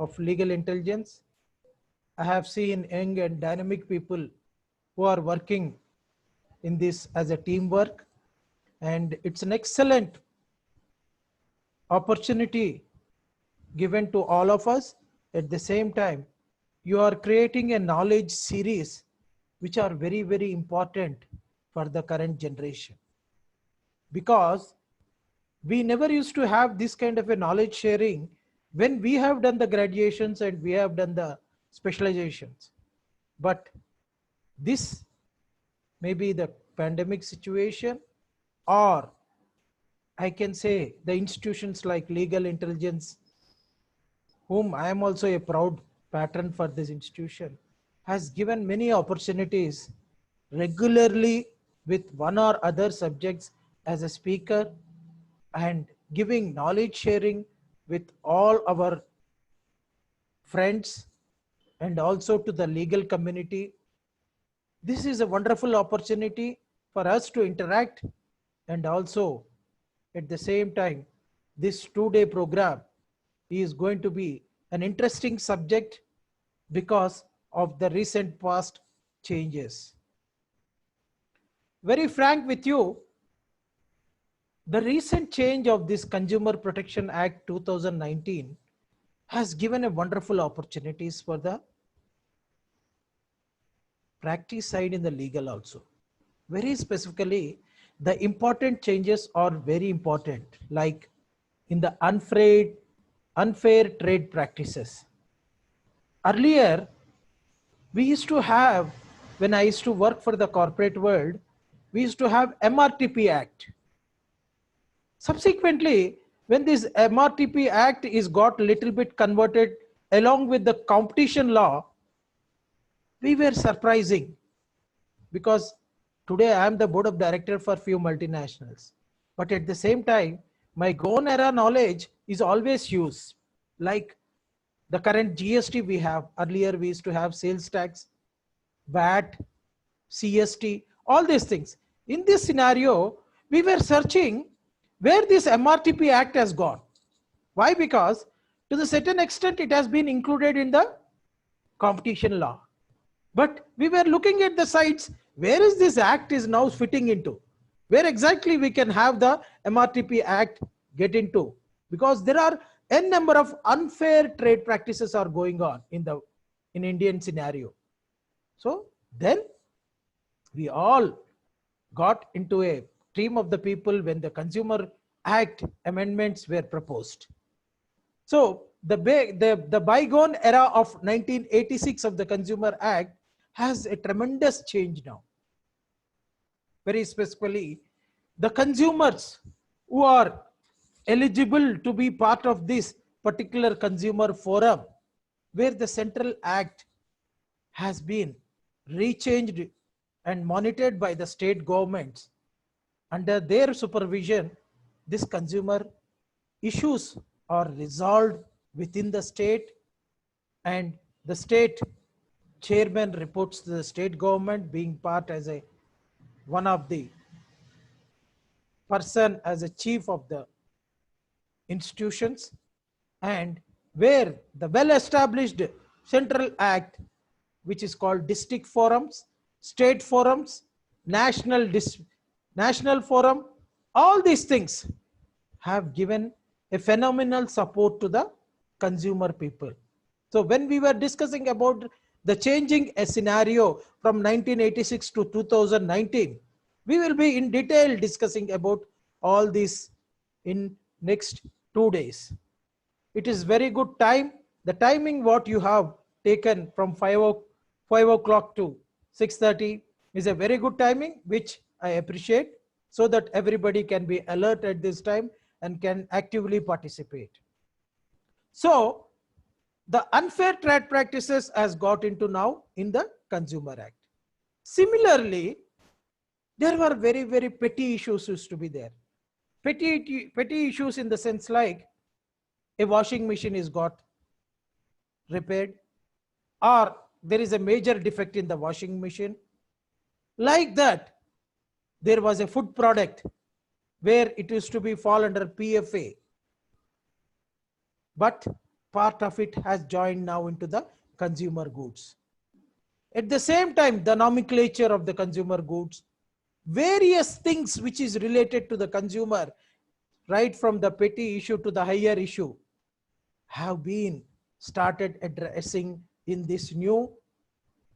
of legal intelligence. I have seen young and dynamic people who are working in this as a teamwork, and it's an excellent opportunity given to all of us. At the same time, you are creating a knowledge series which are very, very important for the current generation, because we never used to have this kind of a knowledge sharing when we have done the graduations and we have done the specializations. But this may be the pandemic situation, or I can say the institutions like legal intelligence, whom I am also a proud patron for this institution, has given many opportunities regularly with one or other subjects as a speaker, and giving knowledge sharing with all our friends and also to the legal community. This is a wonderful opportunity for us to interact, and also at the same time, this 2-day program is going to be an interesting subject because of the recent past changes. Very frank with you, the recent change of this Consumer Protection Act 2019 has given a wonderful opportunities for the practice side in the legal also. Very specifically, the important changes are very important, like in the unfair trade practices. Earlier, we used to have, when I used to work for the corporate world, we used to have MRTP Act. Subsequently, when this MRTP Act is got little bit converted along with the competition law, we were surprising, because today I am the board of director for few multinationals. But at the same time, my own era knowledge is always used. Like the current GST we have, earlier we used to have sales tax, VAT, CST, all these things. In this scenario, we were searching where this MRTP Act has gone. Why? Because to the certain extent it has been included in the competition law. But we were looking at the sites, where is this act is now fitting into? Where exactly we can have the MRTP Act get into? Because there are n number of unfair trade practices are going on in Indian scenario. So then we all got into a team of the people when the Consumer Act amendments were proposed. So the bygone era of 1986 of the Consumer Act has a tremendous change now. Very specifically, the consumers who are eligible to be part of this particular consumer forum, where the Central Act has been rechanged and monitored by the state governments. Under their supervision, this consumer issues are resolved within the state, and the state chairman reports to the state government, being part as a one of the person as a chief of the institutions, and where the well-established Central Act, which is called district forums, state forums, national forum, all these things have given a phenomenal support to the consumer people. So when we were discussing about the changing a scenario from 1986 to 2019, we will be in detail discussing about all this in next 2 days. It is very good time. The timing what you have taken from 5 o'clock to 6:30 is a very good timing, which I appreciate, so that everybody can be alert at this time and can actively participate. So the unfair trade practices has got into now in the Consumer Act. Similarly, there were very, very petty issues used to be there. Petty issues in the sense like a washing machine is got repaired, or there is a major defect in the washing machine. Like that, there was a food product where it used to be fall under PFA. But part of it has joined now into the consumer goods. At the same time, the nomenclature of the consumer goods, various things which is related to the consumer, right from the petty issue to the higher issue, have been started addressing in this new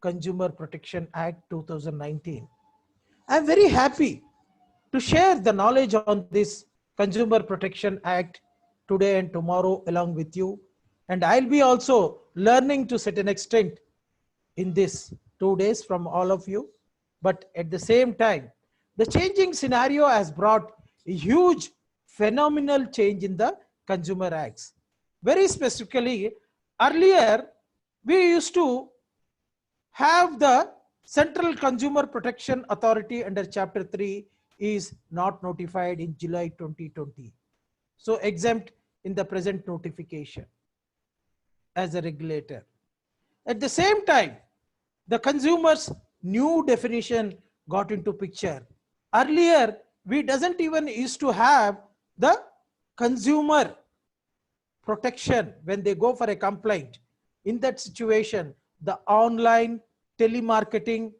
Consumer Protection Act 2019. I'm very happy to share the knowledge on this Consumer Protection Act today and tomorrow along with you. And I'll be also learning to certain extent in this 2 days from all of you. But at the same time, the changing scenario has brought a huge phenomenal change in the consumer acts. Very specifically, earlier we used to have the Central Consumer Protection Authority under Chapter 3 is not notified in July 2020. So exempt in the present notification as a regulator. At the same time, the consumer's new definition got into picture. Earlier, we doesn't even used to have the consumer protection when they go for a complaint. In that situation, the online telemarketing,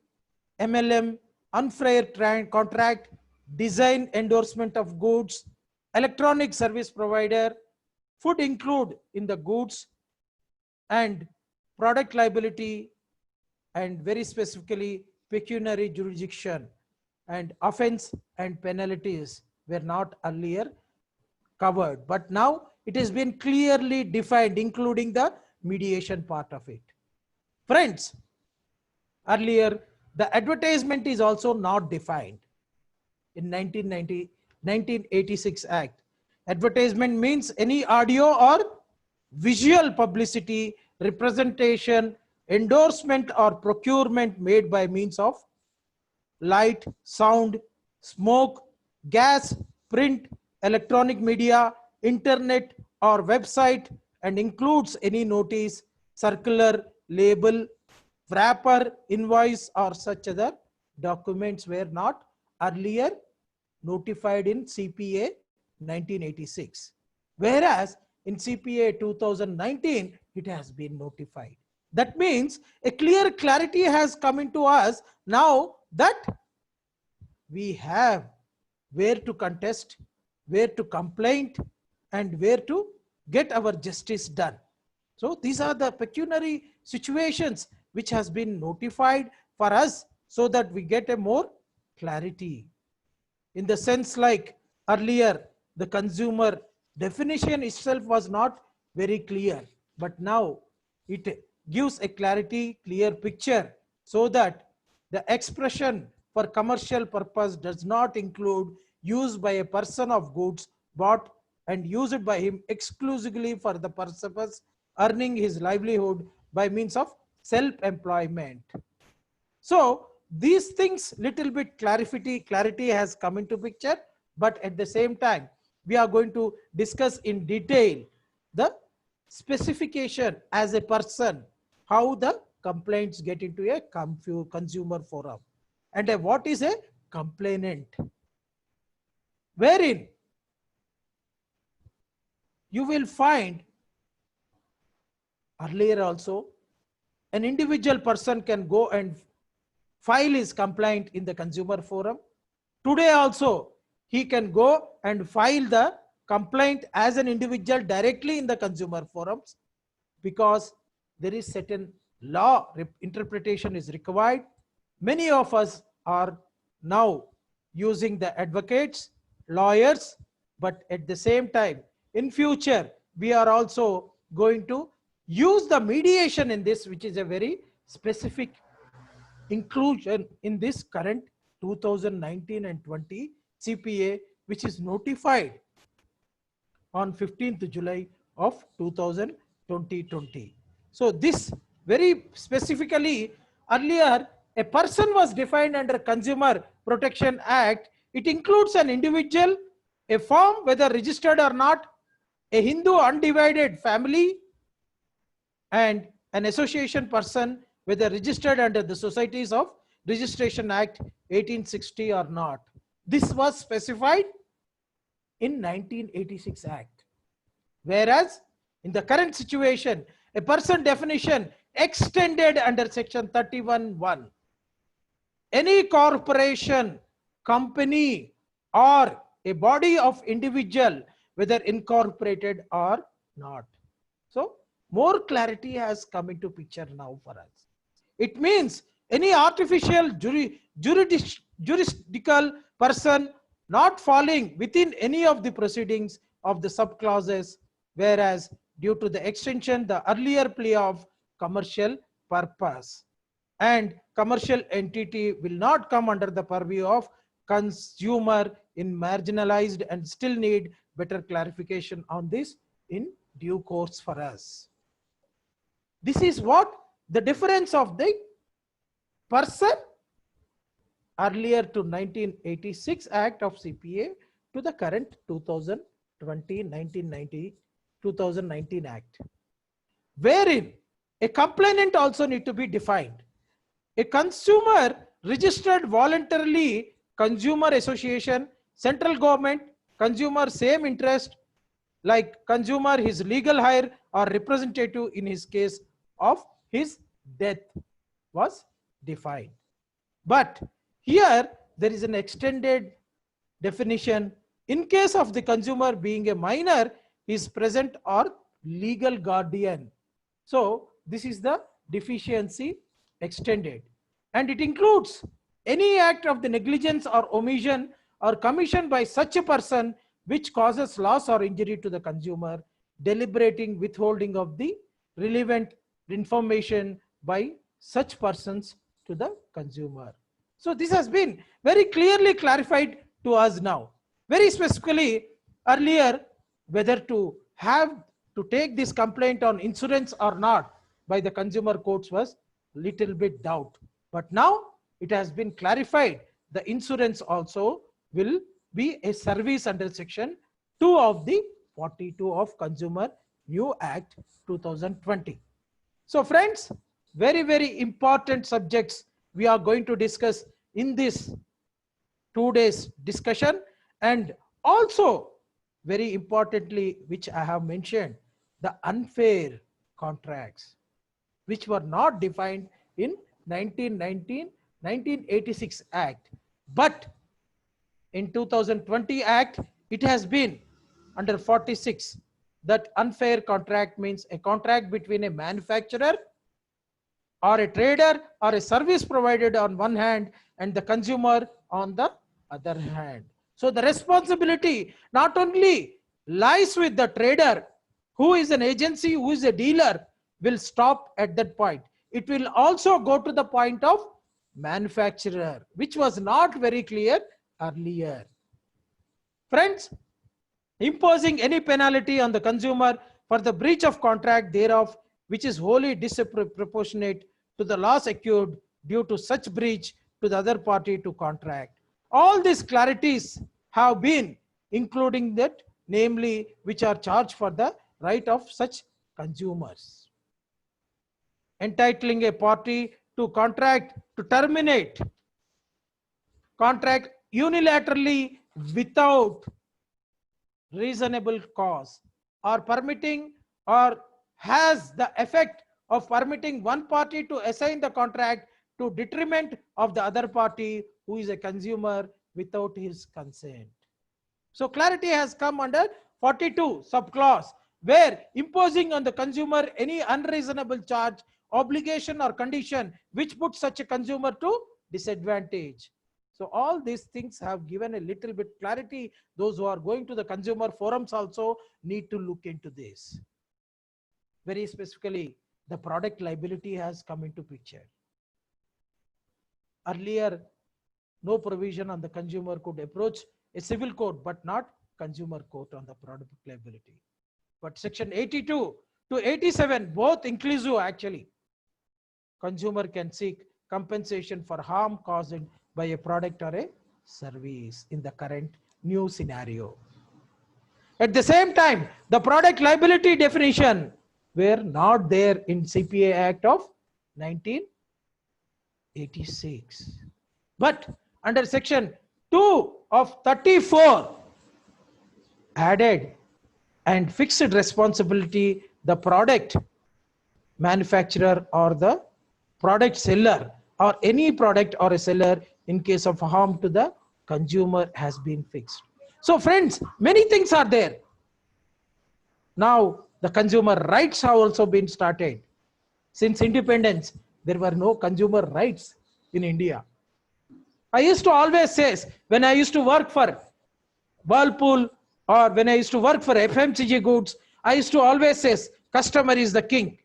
MLM, unfair contract, design endorsement of goods, electronic service provider, would include in the goods, and product liability, and very specifically pecuniary jurisdiction, and offense and penalties were not earlier covered, but now it has been clearly defined, including the mediation part of it. Friends, earlier the advertisement is also not defined in 1986 Act. Advertisement means any audio or visual publicity, representation, endorsement or procurement made by means of light, sound, smoke, gas, print, electronic media, internet or website, and includes any notice, circular, label, wrapper, invoice or such other documents were not earlier notified in CPA 1986. Whereas in CPA 2019, it has been notified. That means a clear clarity has come into us now that we have where to contest, where to complain, and where to get our justice done. So these are the pecuniary situations which has been notified for us so that we get a more clarity. In the sense like earlier, the consumer definition itself was not very clear, but now it gives a clarity, clear picture so that the expression for commercial purpose does not include use by a person of goods bought and used by him exclusively for the purpose earning his livelihood by means of self-employment. So these things little bit clarity has come into picture, but at the same time, we are going to discuss in detail the specification as a person, how the complaints get into a consumer forum, and what is a complainant, wherein you will find earlier also an individual person can go and file his complaint in the consumer forum. Today also he can go and file the complaint as an individual directly in the consumer forums, because there is certain law interpretation is required. Many of us are now using the advocates, lawyers, but at the same time in future we are also going to use the mediation in this, which is a very specific inclusion in this current 2019 and 20 CPA, which is notified on 15th July of 2020. So this very specifically, earlier a person was defined under Consumer Protection Act. It includes an individual, a firm whether registered or not, a Hindu undivided family, and an association person whether registered under the Societies of Registration Act 1860 or not. This was specified in 1986 Act. Whereas In the current situation, a person definition extended under section 31(1). Any corporation, company, or a body of individual, whether incorporated or not. So more clarity has come into picture now for us. It means any artificial juridical person not falling within any of the proceedings of the subclauses, whereas due to the extension, the earlier plea of commercial purpose and commercial entity will not come under the purview of consumer in marginalized, and still need better clarification on this in due course for us. This is what the difference of the person earlier to 1986 Act of CPA to the current 2019 Act, wherein a complainant also need to be defined. A consumer registered voluntarily, consumer association, central government, consumer same interest, like consumer, his legal hire or representative in his case of his death was defined. But here there is an extended definition. In case of the consumer being a minor, is present or legal guardian. So this is the deficiency extended, and it includes any act of the negligence or omission or commission by such a person which causes loss or injury to the consumer, deliberating withholding of the relevant information by such persons to the consumer. So this has been very clearly clarified to us now. Very specifically, earlier, whether to have to take this complaint on insurance or not by the consumer courts was little bit doubt. But now it has been clarified. The insurance also will be a service under section 2 of the 42 of Consumer New Act 2020. So friends, very, very important subjects we are going to discuss in this 2 days discussion, and also very importantly, which I have mentioned, the unfair contracts, which were not defined in 1986 Act, but in 2020 Act, it has been under 46. That unfair contract means a contract between a manufacturer or a trader or a service provided on one hand and the consumer on the other hand. So the responsibility not only lies with the trader, who is an agency, who is a dealer, will stop at that point. It will also go to the point of manufacturer, which was not very clear earlier. Friends, imposing any penalty on the consumer for the breach of contract thereof, which is wholly disproportionate to the loss accrued due to such breach to the other party to contract. All these clarities have been including that, namely which are charged for the right of such consumers. Entitling a party to contract to terminate contract unilaterally without reasonable cause, or permitting or has the effect of permitting one party to assign the contract to detriment of the other party who is a consumer without his consent. So clarity has come under 42 subclause, where imposing on the consumer any unreasonable charge, obligation or condition which puts such a consumer to disadvantage. So all these things have given a little bit clarity. Those who are going to the consumer forums also need to look into this. Very specifically, the product liability has come into picture. Earlier, no provision on the consumer could approach a civil court, but not consumer court on the product liability. But section 82 to 87, both inclusive actually. Consumer can seek compensation for harm caused by a product or a service in the current new scenario. At the same time, the product liability definition were not there in CPA Act of 1986. But under section 2 of 34 added and fixed responsibility the product manufacturer or the product seller or any product or a seller in case of harm to the consumer has been fixed. So friends, many things are there. Now the consumer rights have also been started. Since independence, there were no consumer rights in India. I used to always say, when I used to work for Whirlpool or when I used to work for FMCG goods, I used to always say, customer is the king.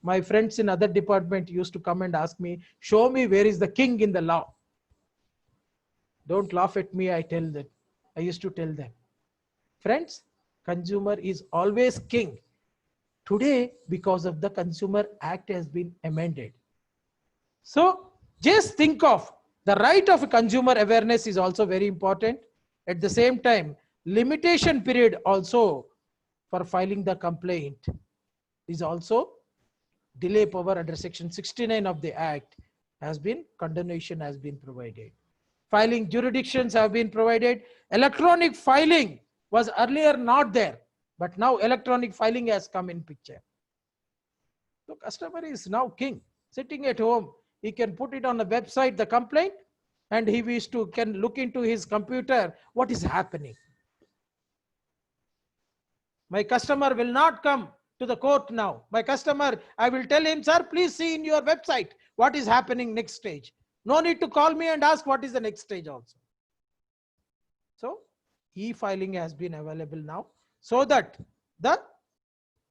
My friends in other department used to come and ask me, show me where is the king in the law. Don't laugh at me, I tell them. I used to tell them. Friends, consumer is always king. Today, because of the Consumer Act has been amended. So just think of the right of consumer awareness is also very important. At the same time, limitation period also for filing the complaint is also delay power under section 69 of the Act has been, condemnation has been provided. Filing jurisdictions have been provided. Electronic filing was earlier not there, but now electronic filing has come in picture. So customer is now king, sitting at home. He can put it on the website, the complaint, and he can look into his computer what is happening. My customer will not come to the court now. My customer, I will tell him, sir, please see in your website what is happening next stage. No need to call me and ask what is the next stage also. So e-filing has been available now, so that the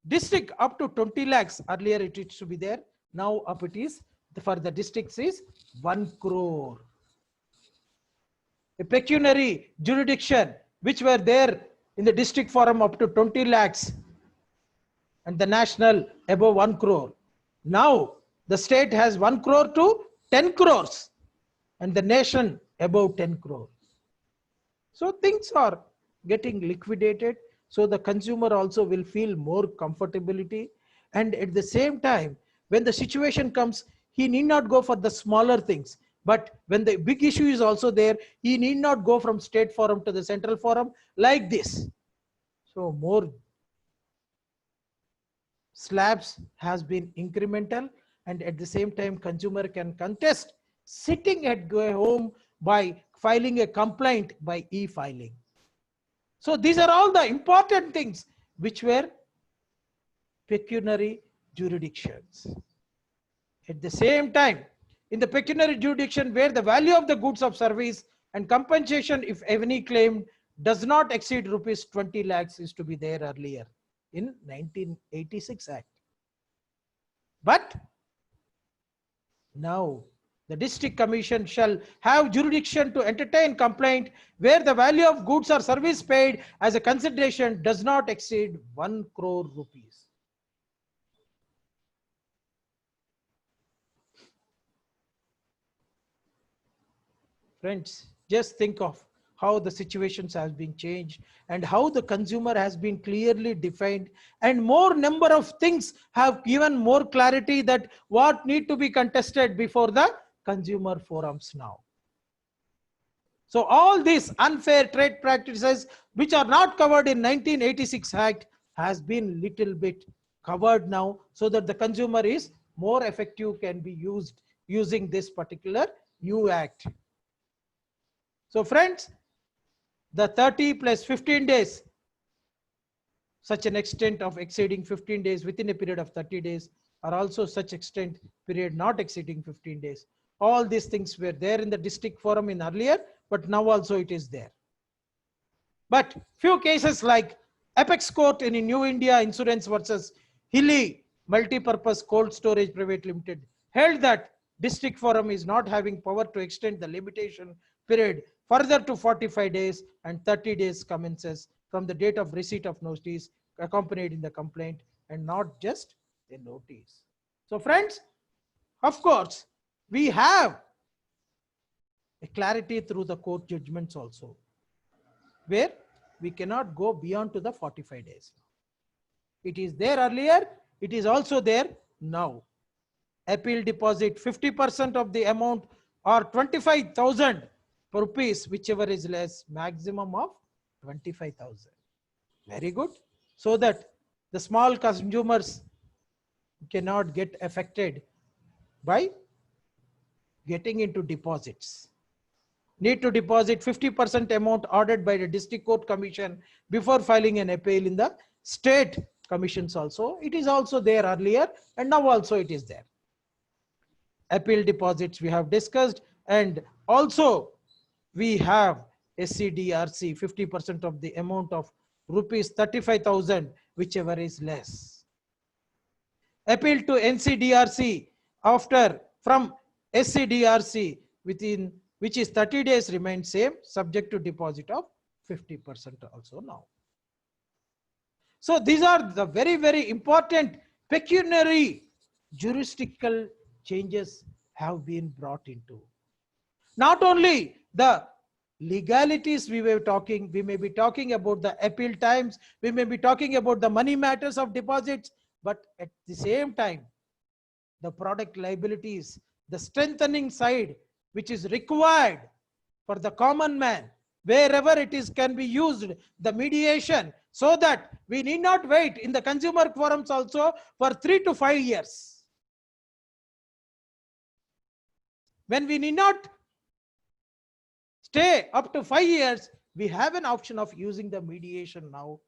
district up to 20 lakhs, earlier it used to be there, now up it is, for the districts is 1 crore. A pecuniary jurisdiction which were there in the district forum up to 20 lakhs and the national above 1 crore. Now the state has 1 crore to 10 crores and the nation above 10 crore. So things are getting liquidated. So the consumer also will feel more comfortability. And at the same time, when the situation comes, he need not go for the smaller things. But when the big issue is also there, he need not go from state forum to the central forum like this. So more slabs has been incremental, and at the same time consumer can contest sitting at home by filing a complaint by e-filing. So these are all the important things which were pecuniary jurisdictions. At the same time, in the pecuniary jurisdiction where the value of the goods of service and compensation, if any claimed, does not exceed rupees 20 lakhs is to be there earlier in 1986 Act. But now the district commission shall have jurisdiction to entertain complaint where the value of goods or service paid as a consideration does not exceed 1 crore rupees. Friends, just think of how the situations have been changed and how the consumer has been clearly defined, and more number of things have given more clarity that what need to be contested before the consumer forums now. So all these unfair trade practices which are not covered in 1986 Act has been little bit covered now, so that the consumer is more effective, can be used using this particular new act. So friends, the 30 plus 15 days, such an extent of exceeding 15 days within a period of 30 days, or also such extent period not exceeding 15 days. All these things were there in the district forum in earlier, but now also it is there. But few cases like Apex Court in New India Insurance versus Hilly Multipurpose Cold Storage Private Limited held that district forum is not having power to extend the limitation period further to 45 days, and 30 days commences from the date of receipt of notice accompanied in the complaint, and not just a notice. So friends, of course, we have a clarity through the court judgments also, where we cannot go beyond to the 45 days. It is there earlier, it is also there now. Appeal deposit 50% of the amount or 25,000 rupees, whichever is less, maximum of 25,000. Very good. So that the small consumers cannot get affected by getting into deposits. Need to deposit 50% amount ordered by the district court commission before filing an appeal in the state commissions also. It is also there earlier, and now also it is there. Appeal deposits we have discussed, and also we have SCDRC 50% of the amount of rupees 35,000, whichever is less. Appeal to NCDRC after from SCDRC within which is 30 days remains same, subject to deposit of 50% also now. So these are the very, very important pecuniary jurisdictional changes have been brought into. Not only the legalities we may be talking about the appeal times, we may be talking about the money matters of deposits, but at the same time, the product liabilities, the strengthening side, which is required for the common man, wherever it is can be used, the mediation, so that we need not wait in the consumer forums also for 3 to 5 years. When we need not stay up to 5 years, we have an option of using the mediation now,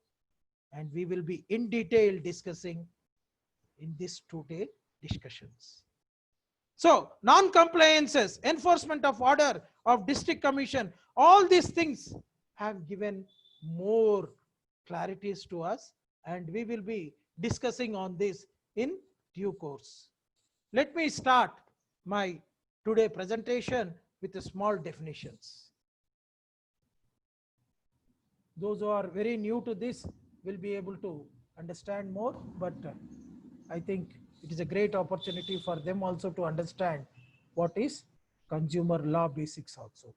and we will be in detail discussing in this today discussions. So non-compliances, enforcement of order of district commission, all these things have given more clarities to us, and we will be discussing on this in due course. Let me start my today presentation with the small definitions. Those who are very new to this will be able to understand more, but I think it is a great opportunity for them also to understand what is consumer law basics also.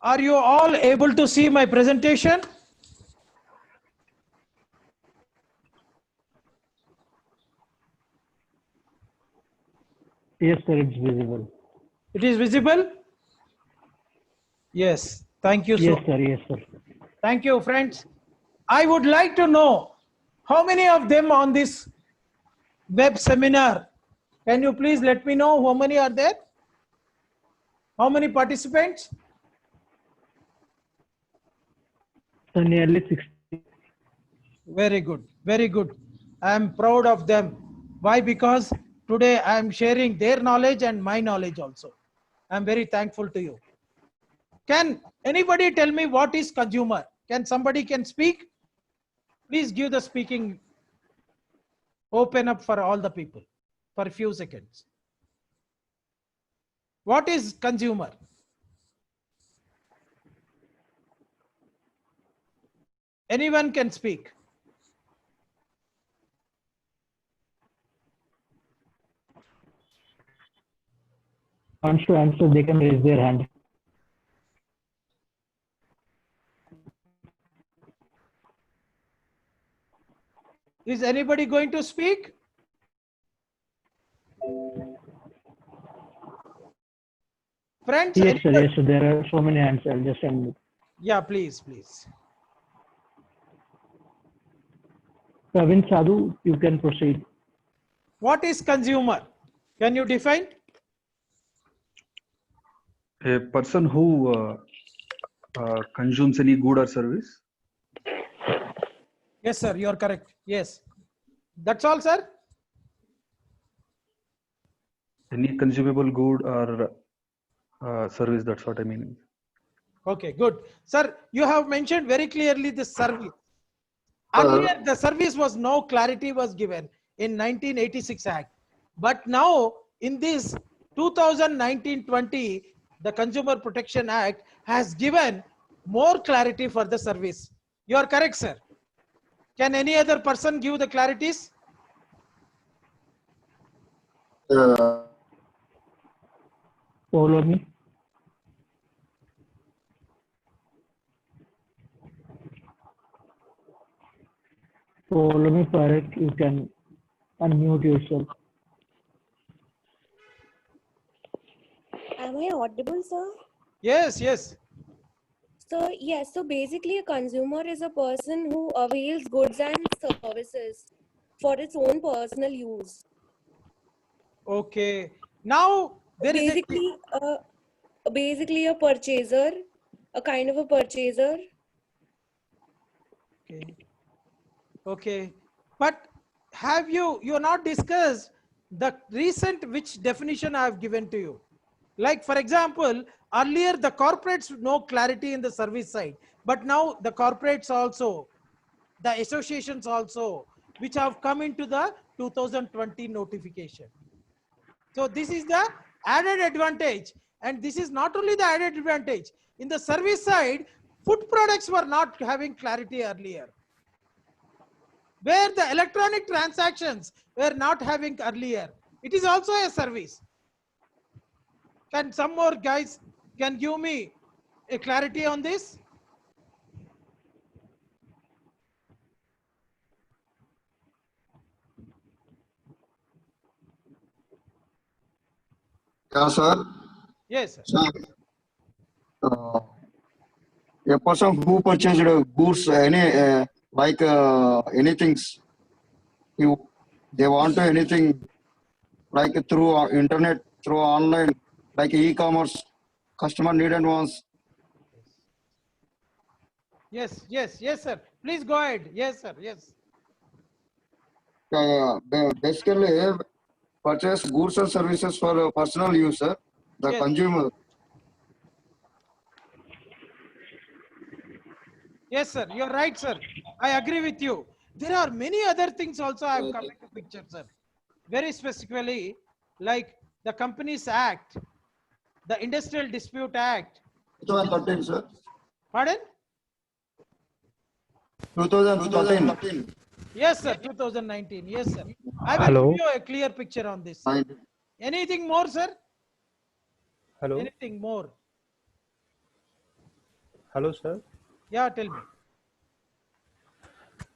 Are you all able to see my presentation? Yes, sir, it's visible. It is visible? Yes. Thank you. Yes, sir. Yes, sir. Thank you, friends. I would like to know how many of them on this web seminar. Can you please let me know how many are there? How many participants? So nearly 60. Very good. Very good. I am proud of them. Why? Because today I am sharing their knowledge and my knowledge also. I am very thankful to you. Can anybody tell me what is consumer? Can somebody can speak? Please give the speaking. Open up for all the people for a few seconds. What is consumer? Anyone can speak. wants to answer, they can raise their hand. Is anybody going to speak? Friends, Yes, sir. anybody? Yes, sir. There are so many hands. I'll just unmute. Yeah, please, please. Praveen Sadhu, you can proceed. What is consumer? Can you define? A person who consumes any good or service. Yes, sir, you are correct. Yes. That's all, sir? Any consumable good or service, that's what I mean. Okay, good. Sir, you have mentioned very clearly the service. Earlier, the service was no clarity was given in 1986 Act. But now, in this 2019-20, the Consumer Protection Act has given more clarity for the service. You are correct, sir. Can any other person give the clarities? Follow me. Follow me, Parekh. You can unmute yourself. Am I audible, sir? Yes, yes. So, yes, so basically, a consumer is a person who avails goods and services for its own personal use. Okay. Now, there is a... Basically, a purchaser, a kind of a purchaser. Okay. Okay. But have you not discussed the recent which definition I have given to you? Like, for example, earlier the corporates no clarity in the service side, but now the corporates also, the associations also, which have come into the 2020 notification. So this is the added advantage. And this is not only the added advantage. In the service side, food products were not having clarity earlier, where the electronic transactions were not having earlier. It is also a service. Can some more guys can give me a clarity on this? Yeah, sir. Yes, sir. Sir, a person who purchased goods, anything, they want to anything like through internet, through online, like e-commerce, customer need and wants. Yes, yes, yes, sir. Please go ahead. Yes, sir. Yes. Basically, purchase goods and services for personal use, sir. The Yes. consumer. Yes, sir. You're right, sir. I agree with you. There are many other things also I have come into picture, sir. Very specifically, like the Companies Act, the Industrial Dispute Act. 2013, sir. Pardon? 2013. Yes, sir. 2019. Yes, sir. I will Hello. give you a clear picture on this. Anything more, sir? Hello. Anything more? Hello, sir. Yeah, tell me.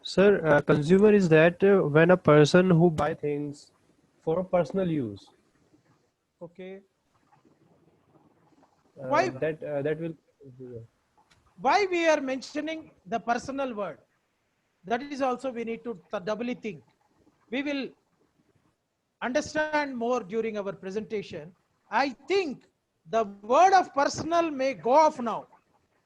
Sir, consumer is that when a person who buy things for a personal use. Okay. Why? That will. Why we are mentioning the personal word? That is also we need to doubly think. We will understand more during our presentation. I think the word of personal may go off now.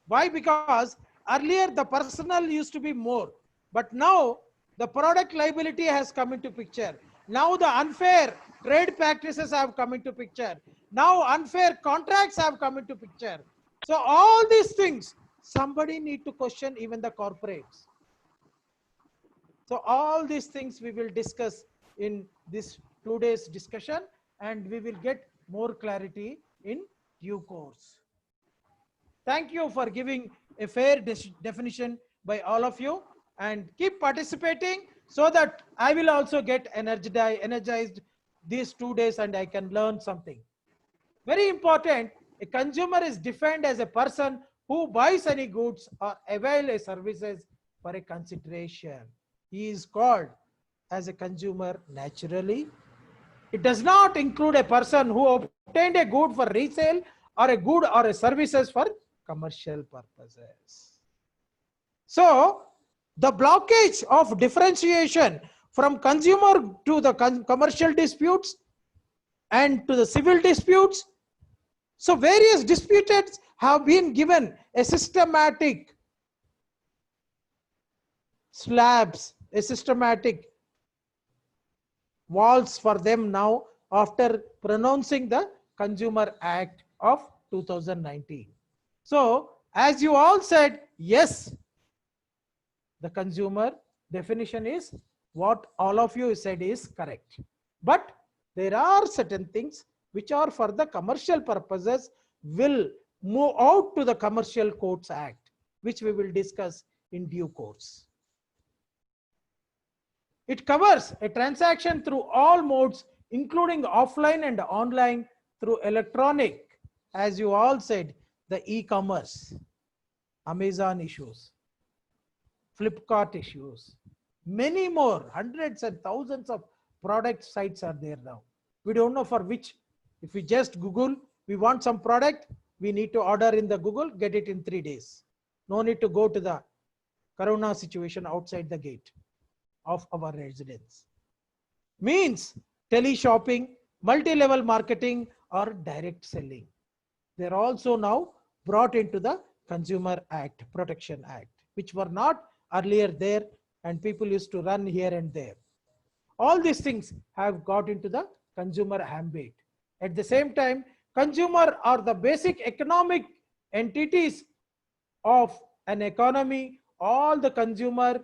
Why? Because earlier the personal used to be more, but now the product liability has come into picture. Now the unfair trade practices have come into picture. Now unfair contracts have come into picture. So all these things, somebody need to question even the corporates. So all these things we will discuss in this 2 days discussion, and we will get more clarity in due course. Thank you for giving a fair definition by all of you, and keep participating so that I will also get energized these 2 days and I can learn something. Very important. A consumer is defined as a person who buys any goods or avail a services for a consideration. He is called as a consumer naturally. It does not include a person who obtained a good for resale or a good or a services for commercial purposes. So the blockage of differentiation from consumer to the commercial disputes and to the civil disputes. So various disputes have been given a systematic slabs, a systematic walls for them now after pronouncing the Consumer Act of 2019. So as you all said, yes, the consumer definition is what all of you said is correct. But there are certain things which are for the commercial purposes will move out to the Commercial Codes Act, which we will discuss in due course. It covers a transaction through all modes, including offline and online through electronic, as you all said, the e-commerce, Amazon issues, Flipkart issues, many more, hundreds and thousands of product sites are there now. We don't know for which. If we just Google, we want some product, we need to order in the Google, get it in 3 days. No need to go to the Corona situation outside the gate of our residence. Means tele-shopping, multi-level marketing or direct selling. They're also now brought into the Consumer Act, Protection Act, which were not earlier there and people used to run here and there. All these things have got into the consumer ambit. At the same time, consumer are the basic economic entities of an economy. All the consumer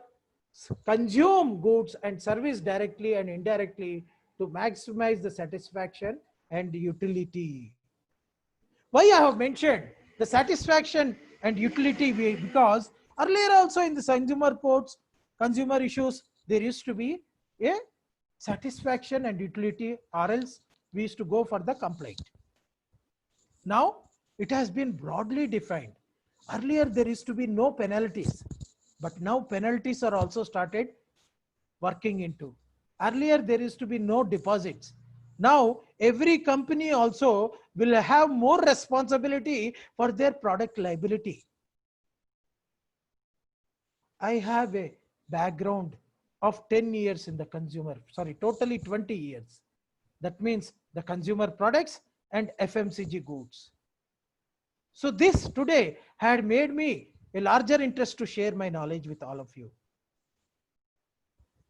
consume goods and service directly and indirectly to maximize the satisfaction and utility. Why I have mentioned the satisfaction and utility? Because earlier also in the consumer courts, consumer issues, there used to be a satisfaction and utility, or else we used to go for the complaint. Now it has been broadly defined. Earlier there used to be no penalties, but now penalties are also started working into. Earlier there used to be no deposits. Now every company also will have more responsibility for their product liability. I have a background of 10 years in the consumer, sorry, totally 20 years. That means the consumer products and FMCG goods. So this today had made me a larger interest to share my knowledge with all of you.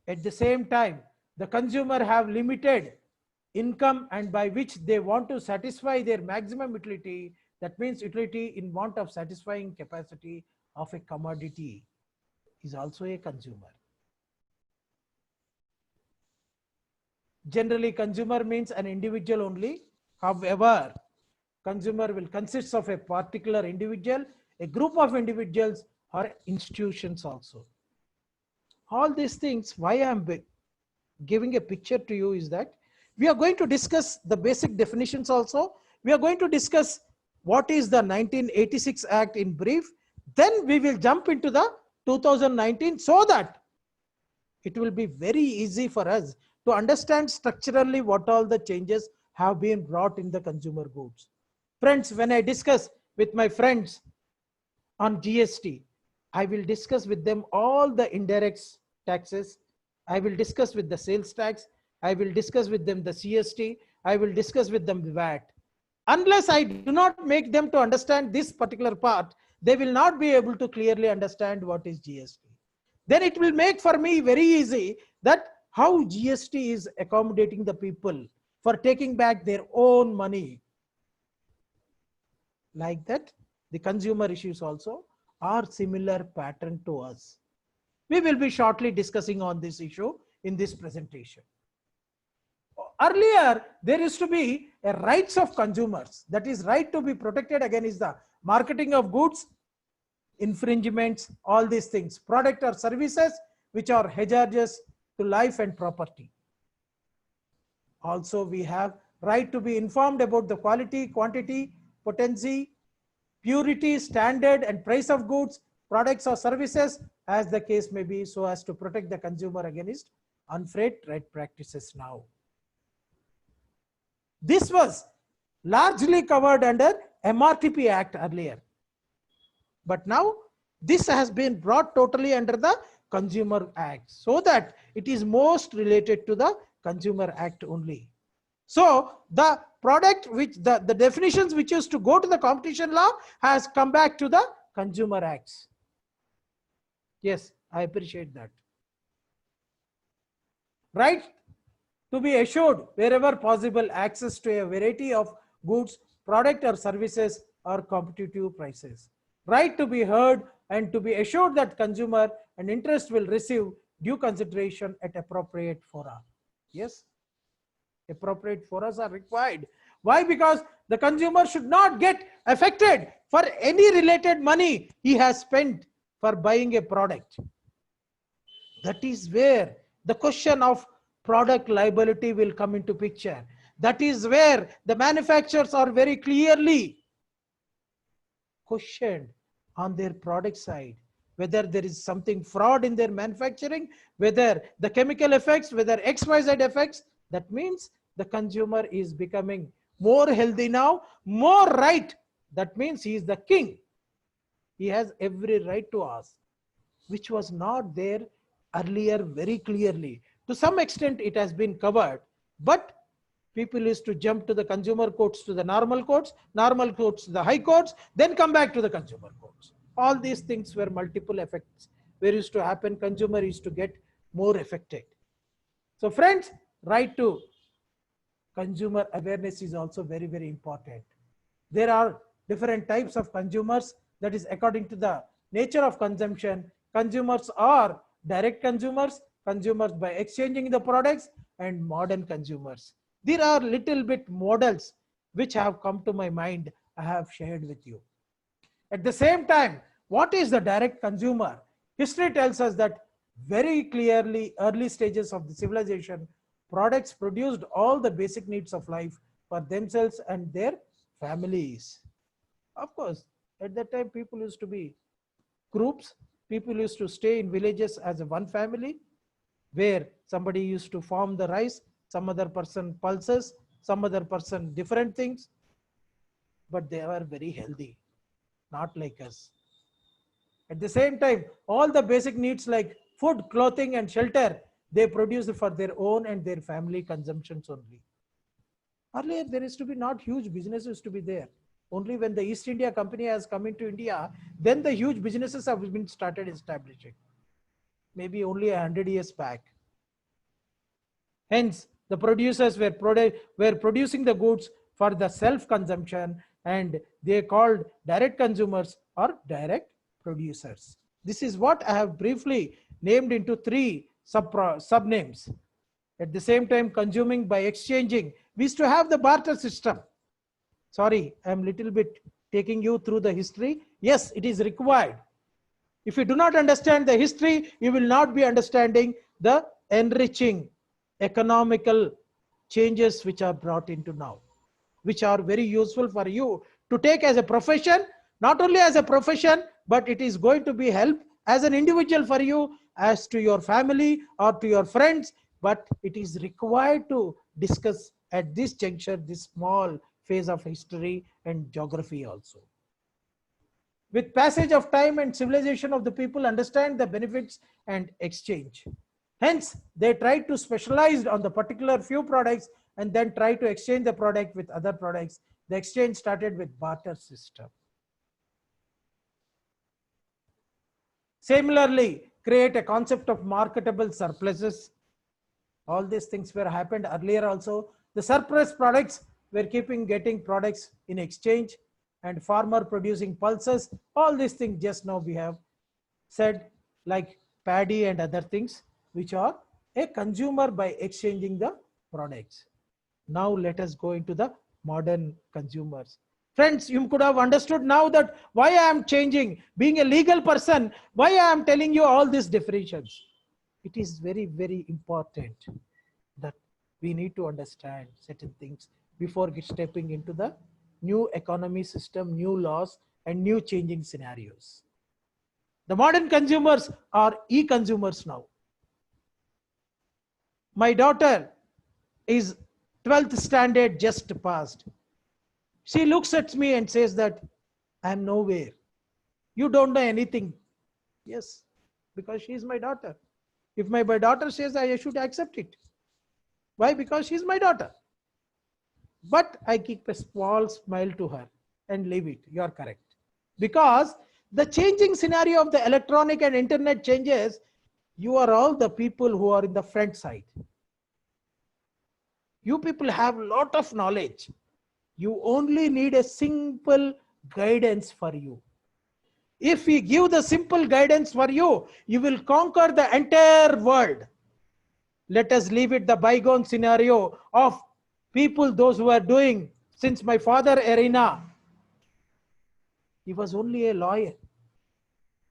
At the same time, the consumer have limited income and by which they want to satisfy their maximum utility. That means utility in want of satisfying capacity of a commodity is also a consumer. Generally, consumer means an individual only. However, consumer will consist of a particular individual, a group of individuals, or institutions also. All these things, why I am giving a picture to you is that we are going to discuss the basic definitions also. We are going to discuss what is the 1986 Act in brief. Then we will jump into the 2019 so that it will be very easy for us to understand structurally what all the changes have been brought in the consumer goods. Friends, when I discuss with my friends on GST, I will discuss with them all the indirect taxes. I will discuss with the sales tax. I will discuss with them the CST. I will discuss with them the VAT. Unless I do not make them to understand this particular part, they will not be able to clearly understand what is GST. Then it will make for me very easy that how GST is accommodating the people for taking back their own money. Like that, the consumer issues also are similar pattern to us. We will be shortly discussing on this issue in this presentation. Earlier, there used to be a rights of consumers, that is right to be protected against the marketing of goods, infringements, all these things, product or services which are hazardous to life and property. Also, we have right to be informed about the quality, quantity, potency, purity, standard, and price of goods, products or services, as the case may be, so as to protect the consumer against unfair trade practices now. This was largely covered under MRTP Act earlier. But now this has been brought totally under the Consumer Act, so that it is most related to the Consumer Act only. So the product which the definitions which used to go to the competition law has come back to the Consumer Acts. Yes, I appreciate that. Right to be assured wherever possible access to a variety of goods, product or services or competitive prices. Right to be heard and to be assured that consumer and interest will receive due consideration at appropriate fora. Yes, appropriate fora are required. Why? Because the consumer should not get affected for any related money he has spent for buying a product. That is where the question of product liability will come into picture. That is where the manufacturers are very clearly questioned on their product side, whether there is something fraud in their manufacturing, whether the chemical effects, whether XYZ effects. That means the consumer is becoming more healthy now, more right. That means he is the king. He has every right to ask, which was not there earlier very clearly. To some extent, it has been covered, but people used to jump to the consumer courts, to the normal courts to the high courts, then come back to the consumer courts. All these things were multiple effects where used to happen, consumer used to get more affected. So friends, right to consumer awareness is also very, very important. There are different types of consumers. That is according to the nature of consumption. Consumers are direct consumers, consumers by exchanging the products, and modern consumers. There are little bit models which have come to my mind, I have shared with you. At the same time, what is the direct consumer? History tells us that very clearly, early stages of the civilization, products produced all the basic needs of life for themselves and their families. Of course, at that time, people used to be groups. People used to stay in villages as a one family, where somebody used to farm the rice, some other person pulses, some other person different things, but they were very healthy, not like us. At the same time, all the basic needs like food, clothing, and shelter, they produce for their own and their family consumptions only. Earlier, there used to be not huge businesses to be there. Only when the East India Company has come into India, then the huge businesses have been started establishing. Maybe only 100 years back. Hence, the producers were producing the goods for the self-consumption, and they called direct consumers or direct producers. This is what I have briefly named into three sub-names. At the same time, consuming by exchanging. We used to have the barter system. Sorry, I'm little bit taking you through the history. Yes, it is required. If you do not understand the history, you will not be understanding the enriching economical changes which are brought into now, which are very useful for you to take as a profession, not only as a profession, but it is going to be help as an individual for you, as to your family or to your friends, but it is required to discuss at this juncture, this small phase of history and geography also. With passage of time and civilization of the people understand the benefits and exchange. Hence, they tried to specialize on the particular few products and then try to exchange the product with other products. The exchange started with barter system. Similarly, create a concept of marketable surpluses. All these things were happened earlier also. The surplus products were getting products in exchange, and farmer producing pulses. All these things just now we have said, like paddy and other things, which are a consumer by exchanging the products. Now let us go into the modern consumers. Friends, you could have understood now that why I am changing, being a legal person, why I am telling you all these definitions. It is very, very important that we need to understand certain things before stepping into the new economy system, new laws, and new changing scenarios. The modern consumers are e-consumers now. My daughter is 12th standard just passed. She looks at me and says that I'm nowhere. You don't know anything. Yes, because she is my daughter. If my daughter says I should accept it. Why? Because she's my daughter. But I keep a small smile to her and leave it. You're correct. Because the changing scenario of the electronic and internet changes, you are all the people who are in the front side. You people have a lot of knowledge. You only need a simple guidance for you. If we give the simple guidance for you, you will conquer the entire world. Let us leave it the bygone scenario of people, those who are doing, since my father arena, he was only a lawyer.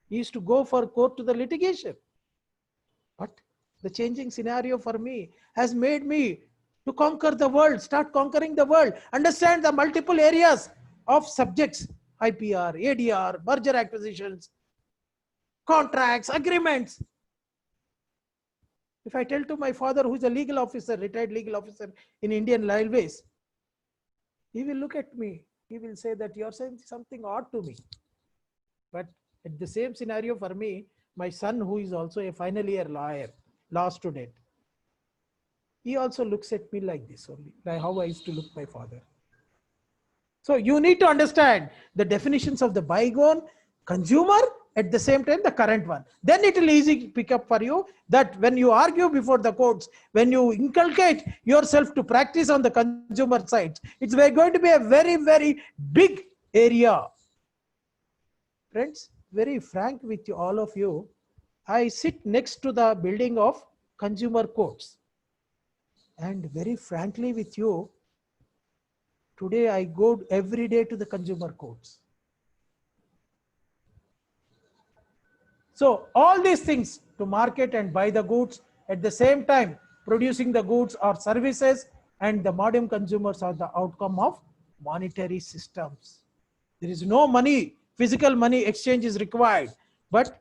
He used to go for court to the litigation. But the changing scenario for me has made me to conquer the world, start conquering the world, understand the multiple areas of subjects, IPR, ADR, merger acquisitions, contracts, agreements. If I tell to my father, who is a legal officer, retired legal officer in Indian Railways, he will look at me. He will say that you are saying something odd to me. But at the same scenario for me, my son, who is also a final year lawyer, law student, he also looks at me like this only, like how I used to look my father. So you need to understand the definitions of the bygone, consumer, at the same time the current one. Then it will easy pick up for you that when you argue before the courts, when you inculcate yourself to practice on the consumer side, it's going to be a very, very big area. Friends, very frank with you, all of you, I sit next to the building of consumer courts. And very frankly with you, today I go every day to the consumer courts. So all these things to market and buy the goods, at the same time producing the goods or services, and the modern consumers are the outcome of monetary systems. There is no money, physical money exchange is required, but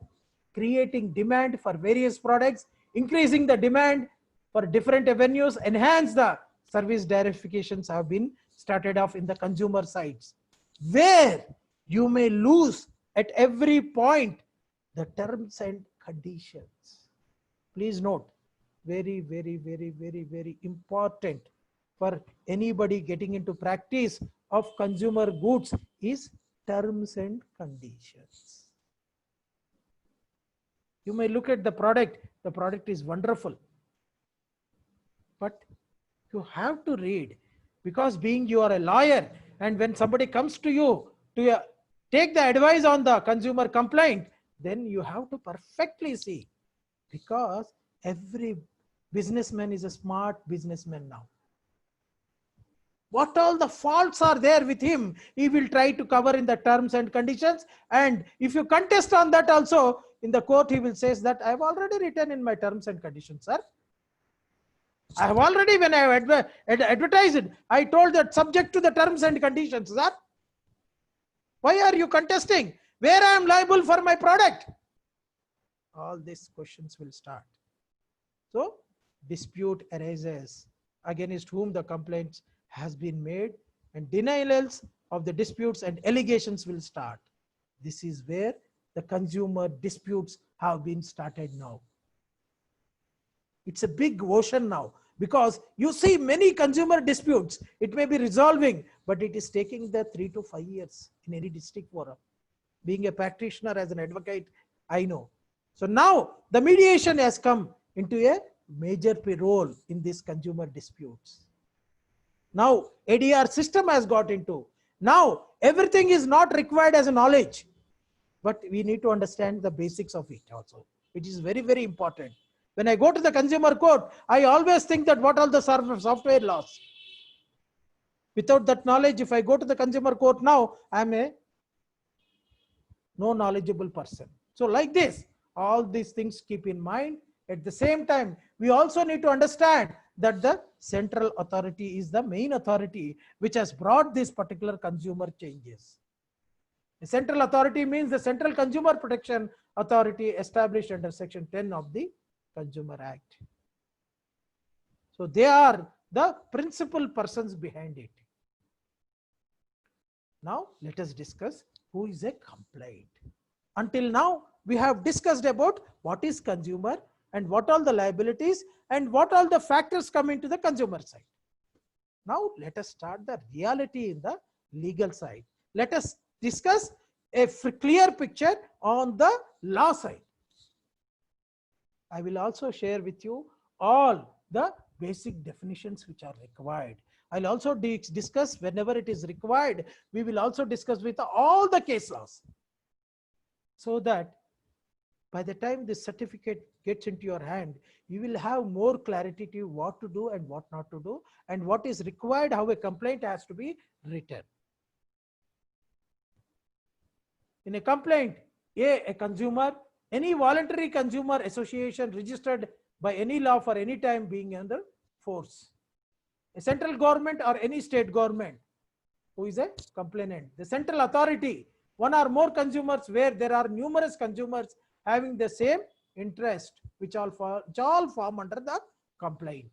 creating demand for various products, increasing the demand for different avenues, enhance the service diversifications have been started off in the consumer sides, where you may lose at every point the terms and conditions. Please note, very, very, very, very, very important for anybody getting into practice of consumer goods is terms and conditions. You may look at the product is wonderful, but you have to read, because being you are a lawyer, and when somebody comes to you to take the advice on the consumer complaint, then you have to perfectly see, because every businessman is a smart businessman now. What all the faults are there with him, he will try to cover in the terms and conditions. And if you contest on that also, in the court, he will say that I have already written in my terms and conditions, sir. I have already, when I have advertised it, I told that subject to the terms and conditions, sir. Why are you contesting? Where I am liable for my product? All these questions will start. So dispute arises against whom the complaints has been made, and denials of the disputes and allegations will start. This is where the consumer disputes have been started now. It's a big ocean now, because you see many consumer disputes. It may be resolving, but it is taking the 3 to 5 years in any district forum. Being a practitioner as an advocate, I know. So now the mediation has come into a major role in these consumer disputes. Now ADR system has got into. Now everything is not required as a knowledge, but we need to understand the basics of it also, which is very, very important. When I go to the consumer court, I always think that what are the software laws. Without that knowledge, if I go to the consumer court now, I am a no knowledgeable person. So like this, all these things keep in mind. At the same time, we also need to understand that the central authority is the main authority which has brought this particular consumer changes. The central authority means the Central Consumer Protection Authority established under Section 10 of the Consumer Act. So they are the principal persons behind it. Now let us discuss who is a complaint. Until now, we have discussed about what is consumer and what all the liabilities and what all the factors come into the consumer side. Now let us start the reality in the legal side. Let us discuss a clear picture on the law side. I will also share with you all the basic definitions which are required. I'll also discuss whenever it is required. We will also discuss with all the case laws, so that by the time this certificate gets into your hand, you will have more clarity to what to do and what not to do, and what is required, how a complaint has to be written. In a complaint, a consumer, any voluntary consumer association registered by any law for any time being under force. A central government or any state government who is a complainant. The central authority, one or more consumers where there are numerous consumers having the same interest, which all form under the complaint.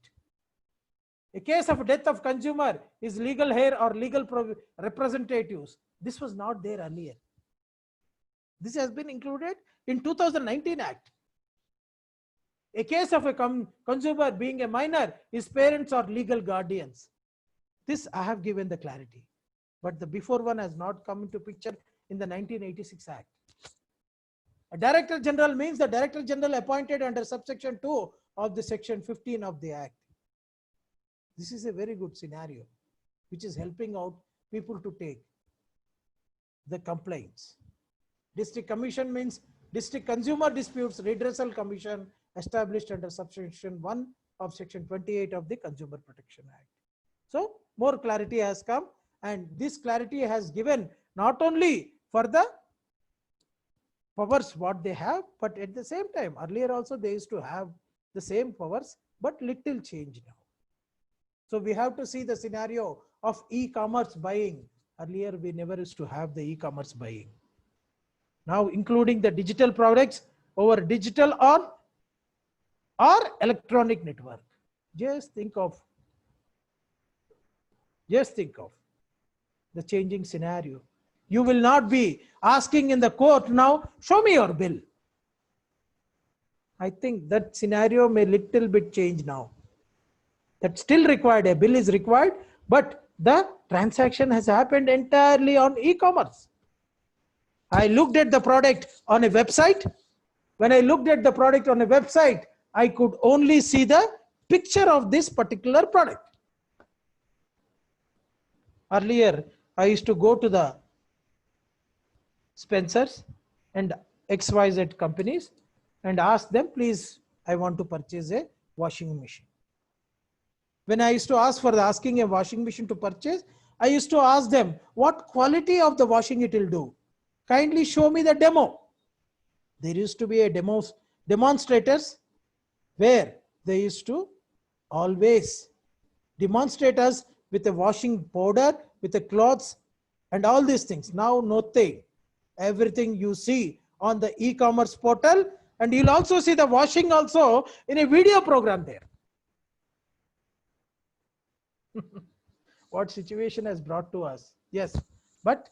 A case of death of consumer is legal heir or legal representatives. This was not there earlier. This has been included in 2019 Act. A case of a consumer being a minor, his parents or legal guardians. This I have given the clarity, but the before one has not come into picture in the 1986 Act. A Director General means the Director General appointed under subsection 2 of the section 15 of the Act. This is a very good scenario which is helping out people to take the complaints. District Commission means District Consumer Disputes Redressal Commission, established under subsection 1 of section 28 of the Consumer Protection Act. So more clarity has come, and this clarity has given not only for the powers what they have, but at the same time earlier also they used to have the same powers, but little change now. So we have to see the scenario of e-commerce buying. Earlier we never used to have the e-commerce buying. Now including the digital products over digital or electronic network. Just think of the changing scenario. You will not be asking in the court now, show me your bill. I think that scenario may little bit change now. That's still required. A bill is required, but the transaction has happened entirely on e-commerce. I looked at the product on a website. When I looked at the product on a website, I could only see the picture of this particular product. Earlier, I used to go to the Spencer's and XYZ companies and ask them, please, I want to purchase a washing machine. When I used to ask for asking a washing machine to purchase, I used to ask them what quality of the washing it will do. Kindly show me the demo. There used to be a demonstrators where they used to always demonstrate us with a washing powder, with the cloths and all these things. Now nothing. Everything you see on the e-commerce portal, and you'll also see the washing also in a video program there. What situation has brought to us? Yes, but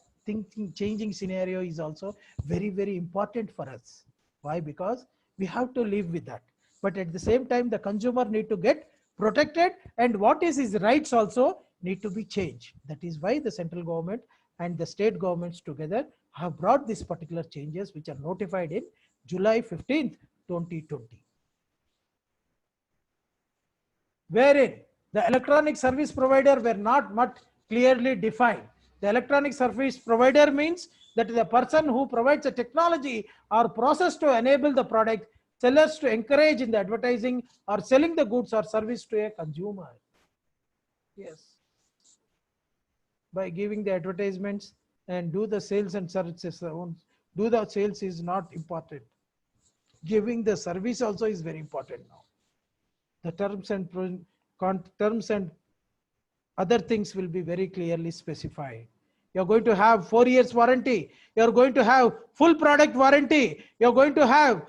changing scenario is also very, very important for us. Why? Because we have to live with that. But at the same time, the consumer need to get protected, and what is his rights also need to be changed. That is why the central government and the state governments together have brought these particular changes, which are notified in July 15th, 2020. Wherein the electronic service provider were not much clearly defined. The electronic service provider means that the person who provides a technology or process to enable the product, sellers to encourage in the advertising or selling the goods or service to a consumer. Yes. By giving the advertisements and do the sales and services, do the sales is not important. Giving the service also is very important now. The terms and terms and other things will be very clearly specified. You're going to have 4 years warranty. You're going to have full product warranty. You're going to have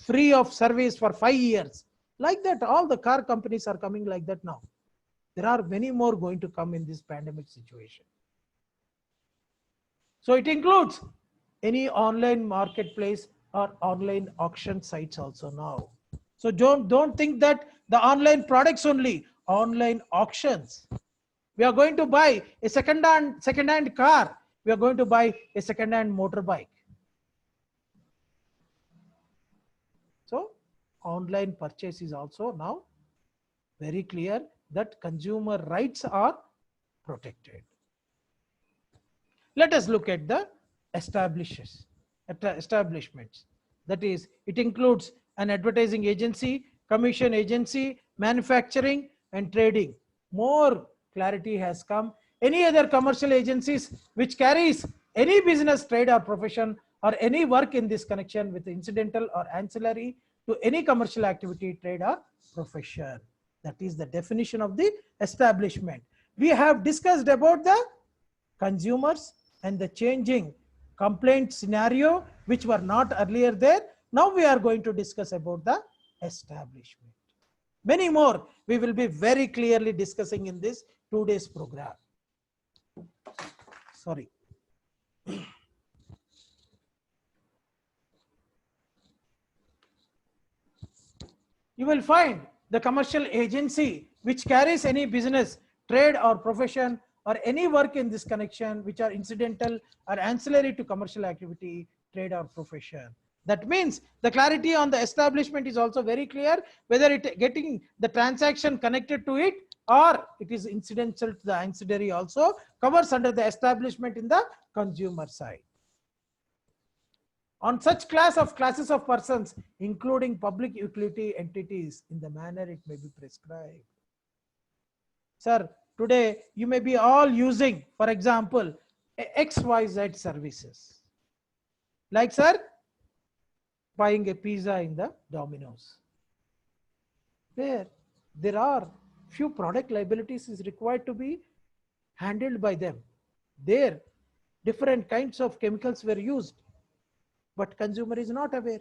free of service for 5 years. Like that, all the car companies are coming like that now. There are many more going to come in this pandemic situation. So it includes any online marketplace or online auction sites also now. So don't think that the online products only, online auctions. We are going to buy a second-hand car. We are going to buy a second-hand motorbike. So online purchase is also now very clear that consumer rights are protected. Let us look at the establishments. That is, it includes an advertising agency, commission agency, manufacturing and trading. More clarity has come. Any other commercial agencies which carries any business, trade or profession or any work in this connection with incidental or ancillary to any commercial activity, trade or profession. That is the definition of the establishment. We have discussed about the consumers and the changing complaint scenario which were not earlier there. Now we are going to discuss about the establishment. Many more we will be very clearly discussing in this 2 days program. Sorry. You will find the commercial agency which carries any business, trade or profession or any work in this connection which are incidental or ancillary to commercial activity, trade or profession. That means the clarity on the establishment is also very clear, whether it getting the transaction connected to it or it is incidental to the ancillary also covers under the establishment in the consumer side. On such classes of persons, including public utility entities, in the manner it may be prescribed. Sir, today you may be all using, for example, XYZ services. Like, sir, buying a pizza in the Domino's, where there are few product liabilities is required to be handled by them. There, different kinds of chemicals were used, but consumer is not aware.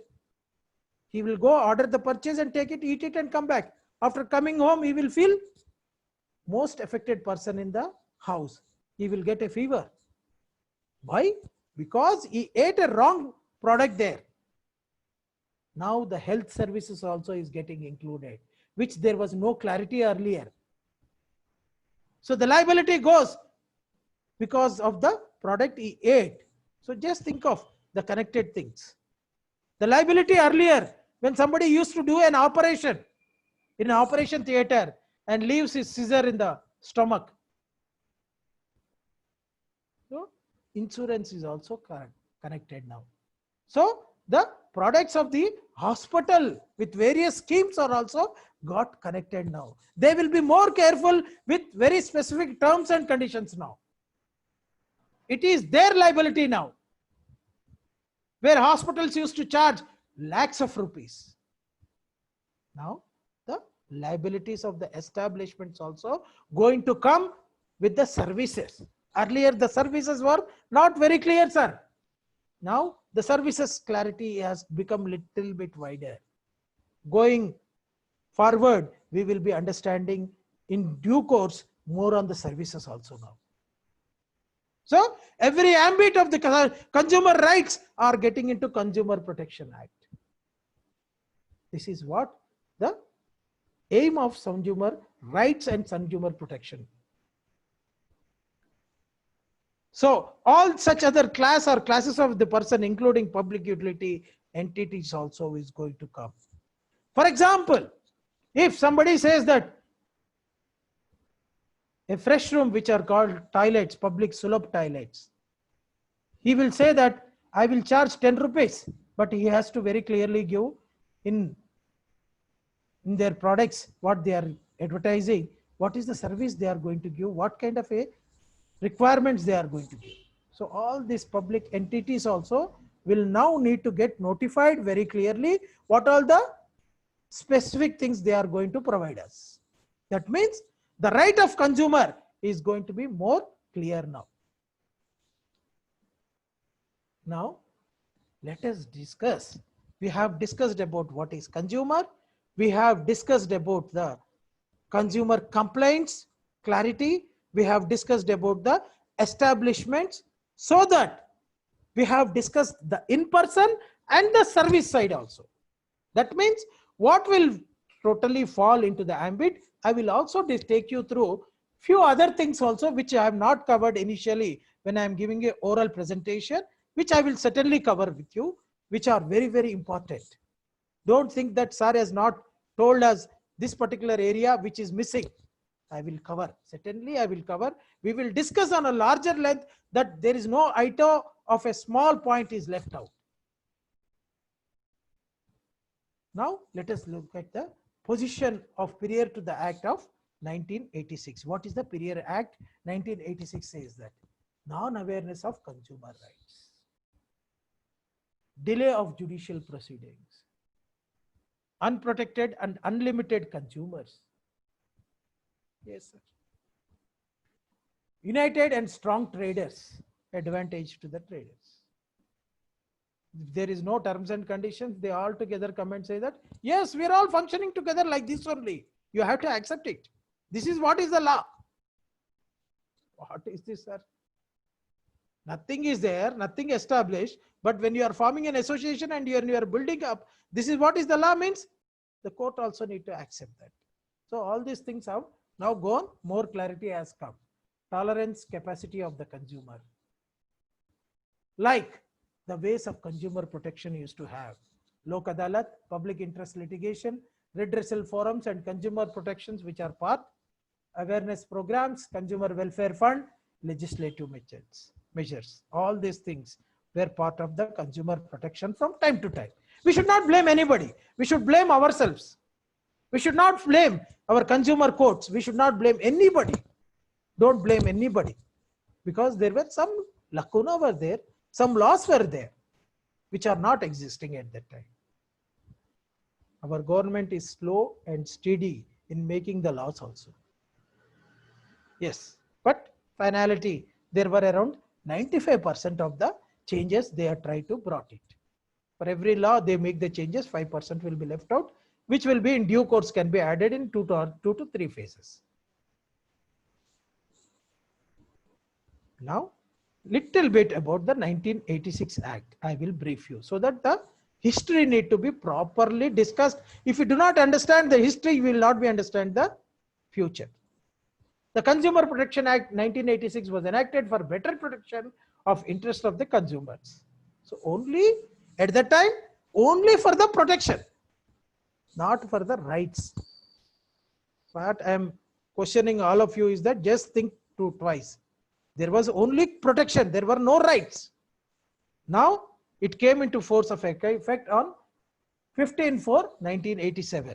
He will go order the purchase and take it, eat it and come back. After coming home, he will feel most affected person in the house. He will get a fever. Why? Because he ate a wrong product there. Now the health services also is getting included, which there was no clarity earlier. So the liability goes because of the product he ate. So just think of the connected things. The liability earlier, when somebody used to do an operation in an operation theater and leaves his scissor in the stomach. So insurance is also connected now. So the products of the hospital with various schemes are also got connected now. They will be more careful with very specific terms and conditions now. It is their liability now, where hospitals used to charge lakhs of rupees. Now the liabilities of the establishments also going to come with the services. Earlier the services were not very clear, sir. Now the services clarity has become little bit wider. Going forward, we will be understanding in due course more on the services also now. So every ambit of the consumer rights are getting into Consumer Protection Act. This is what the aim of consumer rights and consumer protection. So all such other class or classes of the person, including public utility entities also is going to come. For example, if somebody says that a fresh room which are called toilets, public sulabh toilets, he will say that I will charge 10 rupees, but he has to very clearly give in their products what they are advertising, what is the service they are going to give, what kind of a requirements they are going to give. So all these public entities also will now need to get notified very clearly what all the specific things they are going to provide us. That means the right of consumer is going to be more clear now. Now, let us discuss. We have discussed about what is consumer. We have discussed about the consumer complaints, clarity. We have discussed about the establishments, so that we have discussed the in-person and the service side also. That means what will totally fall into the ambit. I will also take you through few other things also, which I have not covered initially when I am giving a oral presentation, which I will certainly cover with you, which are very, very important. Don't think that sir has not told us this particular area which is missing. I will cover. Certainly I will cover. We will discuss on a larger length that there is no iota of a small point is left out. Now let us look at the position of prior to the Act of 1986. What is the Prior Act? 1986 says that non-awareness of consumer rights, delay of judicial proceedings, unprotected and unlimited consumers. Yes, sir. United and strong traders, advantage to the traders. If there is no terms and conditions, they all together come and say that, yes, we are all functioning together like this only. You have to accept it. This is what is the law. What is this, sir? Nothing is there, nothing established. But when you are forming an association and you are building up, this is what is the law means. The court also need to accept that. So all these things have now gone, more clarity has come. Tolerance capacity of the consumer. Like the ways of consumer protection used to have. Lok Adalat, public interest litigation, redressal forums and consumer protections, which are part, awareness programs, consumer welfare fund, legislative measures. All these things were part of the consumer protection from time to time. We should not blame anybody. We should blame ourselves. We should not blame our consumer courts. We should not blame anybody. Don't blame anybody, because there were some lacuna were there, some laws were there, which are not existing at that time. Our government is slow and steady in making the laws also. Yes, but finality, there were around 95% of the changes they are trying to brought it. For every law they make the changes, 5% will be left out, which will be in due course can be added in 2 to 3 phases. Now, little bit about the 1986 Act. I will brief you so that the history need to be properly discussed. If you do not understand the history, you will not be understand the future. The Consumer Protection Act 1986 was enacted for better protection of interest of the consumers. So only at that time, only for the protection, not for the rights. What I am questioning all of you is that just think twice. There was only protection. There were no rights. Now it came into force of effect on 15/4/1987,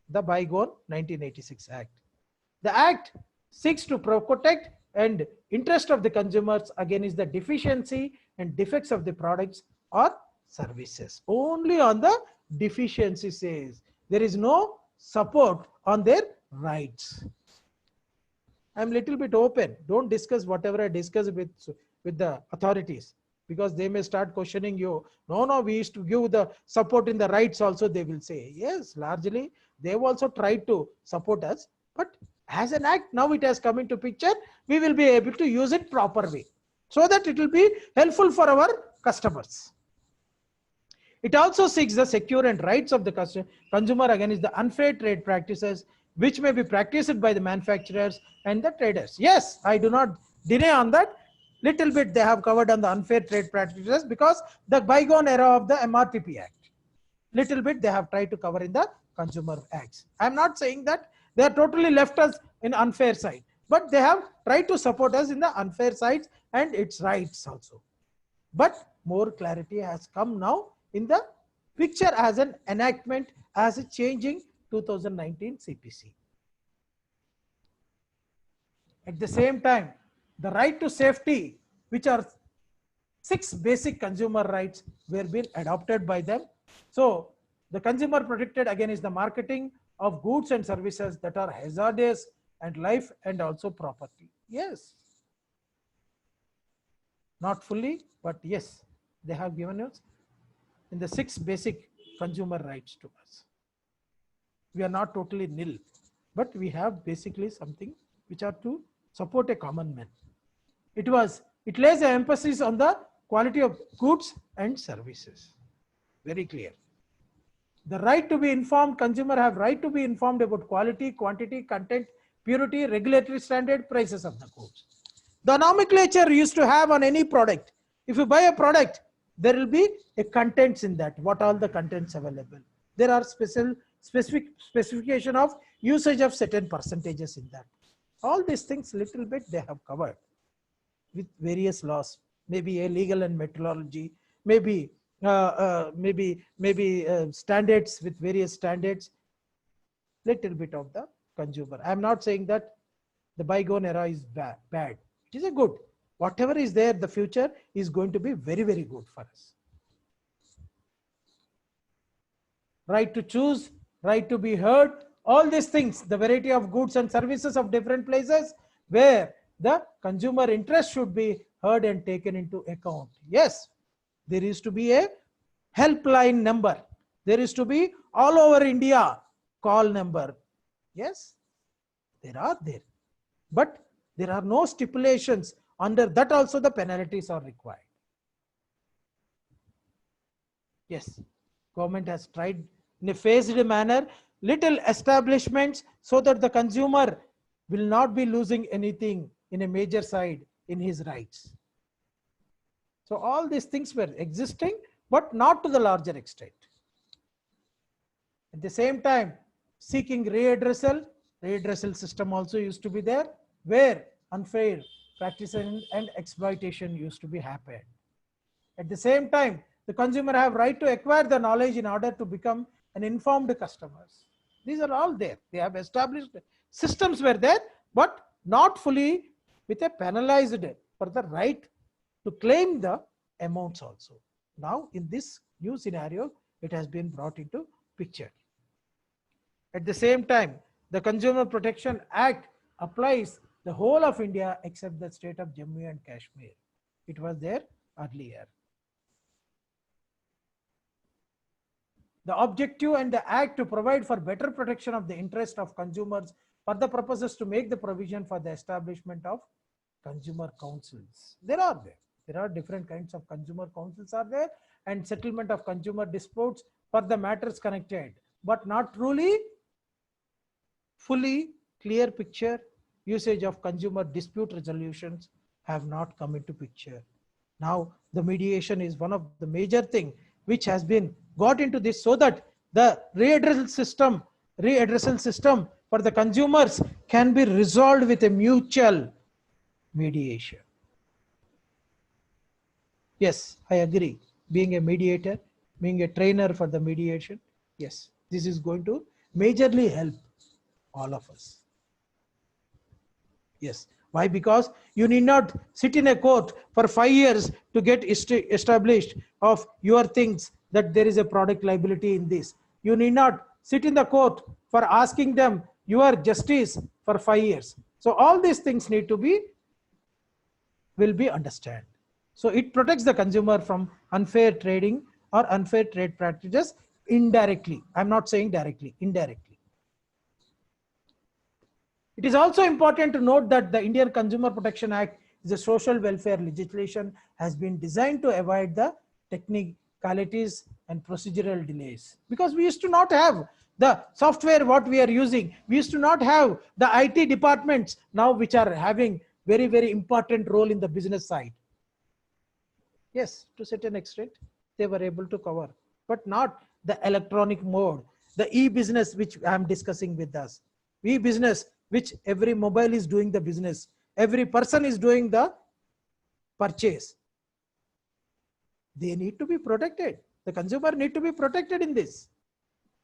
the bygone 1986 Act. The Act seeks to protect and interest of the consumers against the deficiency and defects of the products or services. Only on the deficiency says. There is no support on their rights. I'm little bit open. Don't discuss whatever I discuss with the authorities, because they may start questioning you. No, we used to give the support in the rights also, they will say. Yes, largely they've also tried to support us, but as an act, now it has come into picture, we will be able to use it proper way so that it will be helpful for our customers. It also seeks the secure and rights of the consumer against the unfair trade practices which may be practiced by the manufacturers and the traders. Yes, I do not deny on that. Little bit they have covered on the unfair trade practices because the bygone era of the MRTP Act. Little bit they have tried to cover in the consumer acts. I'm not saying that they are totally left us in unfair side, but they have tried to support us in the unfair sides and its rights also. But more clarity has come now in the picture as an enactment, as a changing 2019 CPC. At the same time, the right to safety, which are 6 basic consumer rights, were being adopted by them. So the consumer protected against the marketing, of goods and services that are hazardous and life and also property. Yes. Not fully, but yes, they have given us in the 6 basic consumer rights to us. We are not totally nil, but we have basically something which are to support a common man. It lays an emphasis on the quality of goods and services. Very clear. The right to be informed, consumer have right to be informed about quality, quantity, content, purity, regulatory standard, prices of the goods. The nomenclature used to have on any product. If you buy a product, there will be a contents in that. What all the contents available? There are specific specification of usage of certain percentages in that. All these things little bit they have covered with various laws, maybe a legal and methodology, maybe standards with various standards, little bit of the consumer. I'm not saying that the bygone era is bad. It is a good. Whatever is there, the future is going to be very, very good for us. Right to choose, right to be heard, all these things, the variety of goods and services of different places where the consumer interest should be heard and taken into account. Yes, there is to be a helpline number. There is to be all over India call number. Yes, there are there. But there are no stipulations. Under that also the penalties are required. Yes, government has tried in a phased manner, little establishments so that the consumer will not be losing anything in a major side in his rights. So all these things were existing, but not to the larger extent. At the same time, seeking readdressal system also used to be there, where unfair practice and exploitation used to be happened. At the same time, the consumer have right to acquire the knowledge in order to become an informed customers. These are all there. They have established systems were there, but not fully with a penalized for the right to claim the amounts also. Now in this new scenario, it has been brought into picture. At the same time, the Consumer Protection Act applies the whole of India except the state of Jammu and Kashmir. It was there earlier. The objective and the act to provide for better protection of the interest of consumers for the purposes to make the provision for the establishment of consumer councils. There are different kinds of consumer councils are there, and settlement of consumer disputes for the matters connected, but not truly fully clear picture. Usage of consumer dispute resolutions have not come into picture. Now the mediation is one of the major thing which has been got into this, so that the readdressal system for the consumers can be resolved with a mutual mediation. Yes, I agree. Being a mediator, being a trainer for the mediation, yes, this is going to majorly help all of us. Yes. Why? Because you need not sit in a court for 5 years to get established of your things that there is a product liability in this. You need not sit in the court for asking them your justice for 5 years. So all these things need to be, will be understood. So it protects the consumer from unfair trading or unfair trade practices indirectly. I'm not saying directly, indirectly. It is also important to note that the Indian Consumer Protection Act is a social welfare legislation, has been designed to avoid the technicalities and procedural delays. Because we used to not have the software what we are using. We used to not have the IT departments now which are having very, very important role in the business side. Yes, to a certain extent, they were able to cover, but not the electronic mode, the e-business which I am discussing with us. E-business, which every mobile is doing the business, every person is doing the purchase. They need to be protected. The consumer need to be protected in this.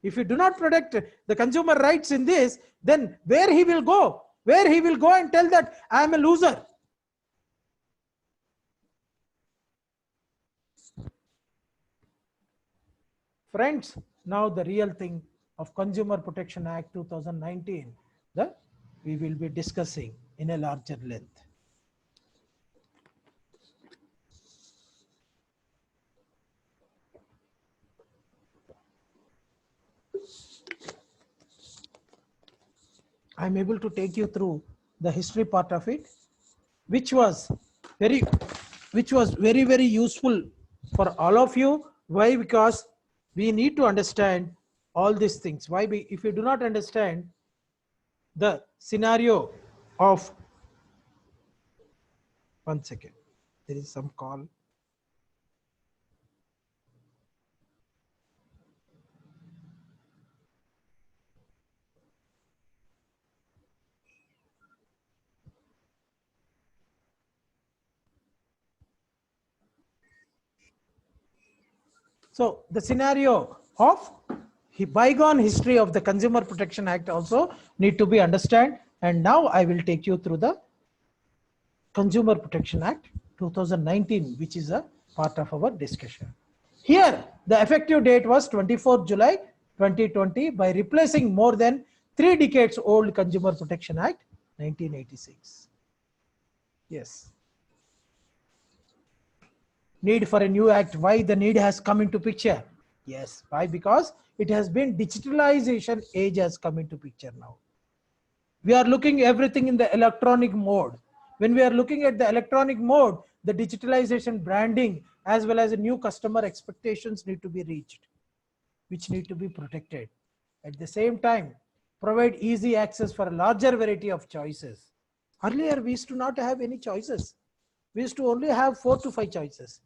If you do not protect the consumer rights in this, then where he will go? Where he will go and tell that I am a loser? Friends, now the real thing of Consumer Protection Act 2019 that we will be discussing in a larger length. I'm able to take you through the history part of it, which was very, very useful for all of you. Why? Because we need to understand all these things. Why? If you do not understand the scenario of, one second, there is some call. So the scenario of bygone history of the Consumer Protection Act also need to be understood. And now I will take you through the Consumer Protection Act 2019, which is a part of our discussion. Here, the effective date was 24 July 2020 by replacing more than 3 decades old Consumer Protection Act 1986. Yes. Need for a new act. Why the need has come into picture? Yes. Why? Because it has been digitalization age has come into picture now. We are looking everything in the electronic mode. When we are looking at the electronic mode, the digitalization branding as well as the new customer expectations need to be reached, which need to be protected. At the same time, provide easy access for a larger variety of choices. Earlier, we used to not have any choices. We used to only have 4 to 5 choices.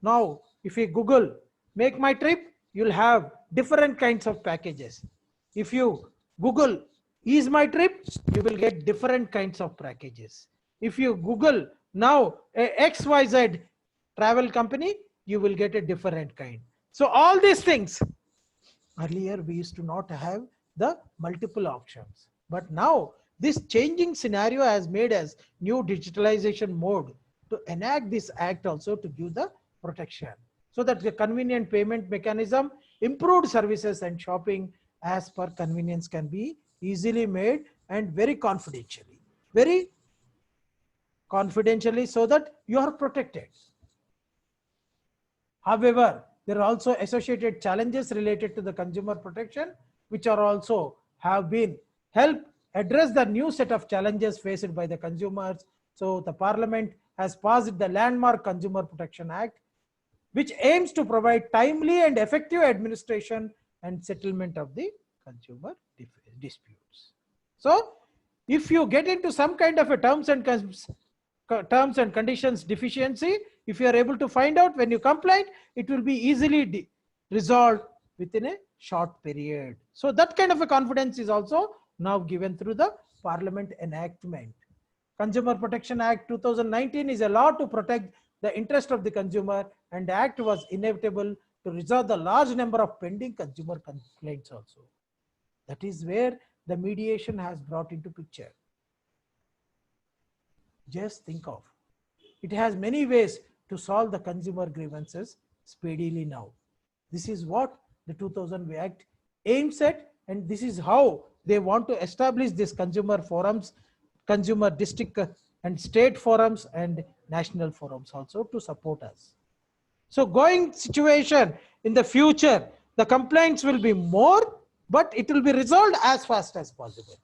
Now, if you Google, make my trip, you'll have different kinds of packages. If you Google, ease my trip, you will get different kinds of packages. If you Google now a XYZ travel company, you will get a different kind. So all these things, earlier we used to not have the multiple options. But now this changing scenario has made us new digitalization mode to enact this act also to give the protection. So that the convenient payment mechanism, improved services and shopping as per convenience can be easily made and very confidentially so that you are protected. However, there are also associated challenges related to the consumer protection, which are also have been help address the new set of challenges faced by the consumers. So the Parliament has passed the landmark Consumer Protection Act, which aims to provide timely and effective administration and settlement of the consumer disputes. So if you get into some kind of a terms and conditions deficiency, if you are able to find out when you complain, it will be easily resolved within a short period. So that kind of a confidence is also now given through the Parliament enactment. Consumer Protection Act 2019 is a law to protect the interest of the consumer, and the act was inevitable to resolve the large number of pending consumer complaints also. That is where the mediation has brought into picture. Just think of, it has many ways to solve the consumer grievances speedily now. This is what the 2000 Act aims at, and this is how they want to establish these consumer forums, consumer district and state forums and national forums also to support us. So going situation in the future, the complaints will be more, but it will be resolved as fast as possible.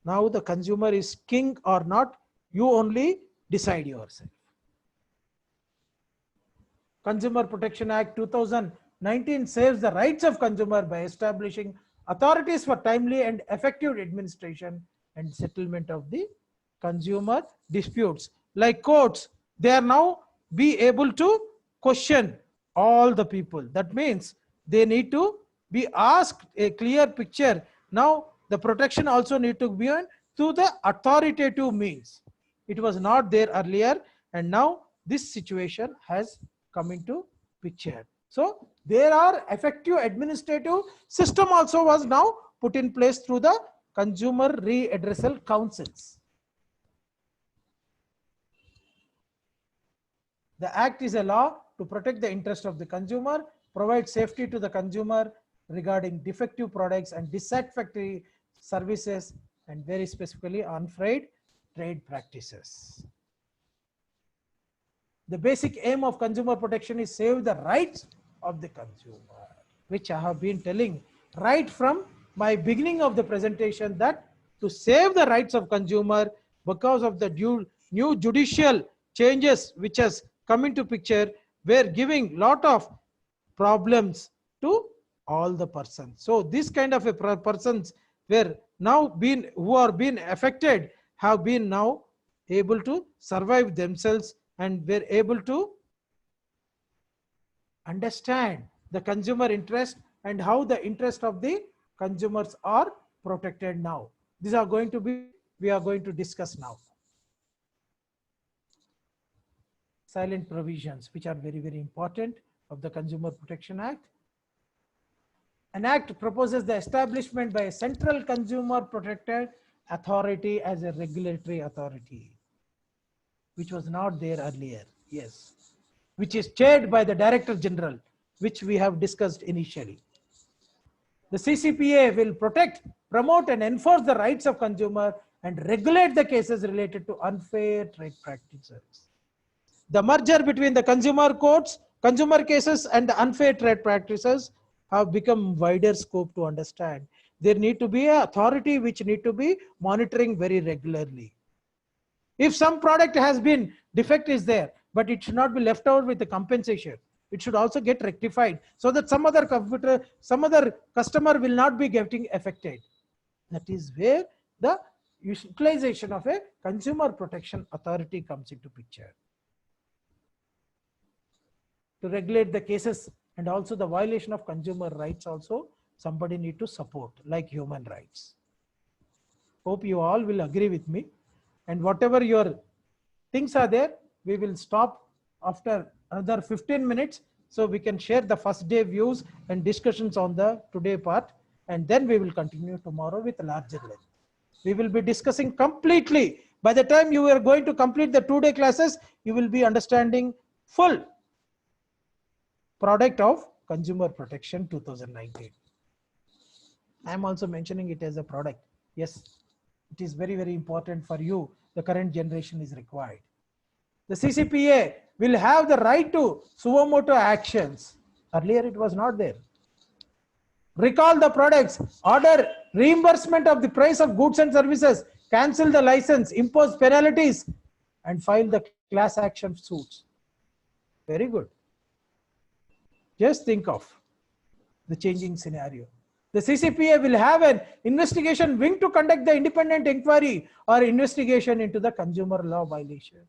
Now the consumer is king or not, you only decide yourself. Consumer Protection Act 2019 saves the rights of consumer by establishing authorities for timely and effective administration and settlement of the consumer disputes. Like courts, they are now be able to question all the people. That means they need to be asked a clear picture. Now the protection also need to be on through the authoritative means. It was not there earlier, and now this situation has come into picture. So there are effective administrative system also was now put in place through the consumer readdressal councils. The act is a law to protect the interest of the consumer, provide safety to the consumer, regarding defective products and dissatisfactory services, and very specifically unfair trade practices. The basic aim of consumer protection is save the rights of the consumer, which I have been telling right from my beginning of the presentation, that to save the rights of consumer, because of the new judicial changes which has come into picture, we're giving lot of problems to all the persons. So this kind of a persons were now been, who are being affected, have been now able to survive themselves and were able to understand the consumer interest and how the interest of the consumers are protected now. These are going to be, we are going to discuss now. Silent provisions, which are very, very important of the Consumer Protection Act. An act proposes the establishment by a central consumer protected authority as a regulatory authority, which was not there earlier. Yes, which is chaired by the Director General, which we have discussed initially. The CCPA will protect, promote and enforce the rights of consumer and regulate the cases related to unfair trade practices. The merger between the consumer courts, consumer cases and the unfair trade practices have become wider scope to understand. There need to be an authority which need to be monitoring very regularly. If some product has been defect is there, but it should not be left out with the compensation. It should also get rectified so that some other customer will not be getting affected. That is where the utilization of a consumer protection authority comes into picture. To regulate the cases and also the violation of consumer rights also somebody need to support, like human rights. Hope you all will agree with me. And whatever your things are there, we will stop after another 15 minutes. So we can share the first day views and discussions on the today part. And then we will continue tomorrow with a larger length. We will be discussing completely. By the time you are going to complete the 2-day classes, you will be understanding full product of Consumer Protection 2019. I am also mentioning it as a product. Yes, it is very, very important for you. The current generation is required. The CCPA will have the right to suo motu actions. Earlier it was not there. Recall the products, order reimbursement of the price of goods and services, cancel the license, impose penalties, and file the class action suits. Very good. Just think of the changing scenario. The CCPA will have an investigation wing to conduct the independent inquiry or investigation into the consumer law violation.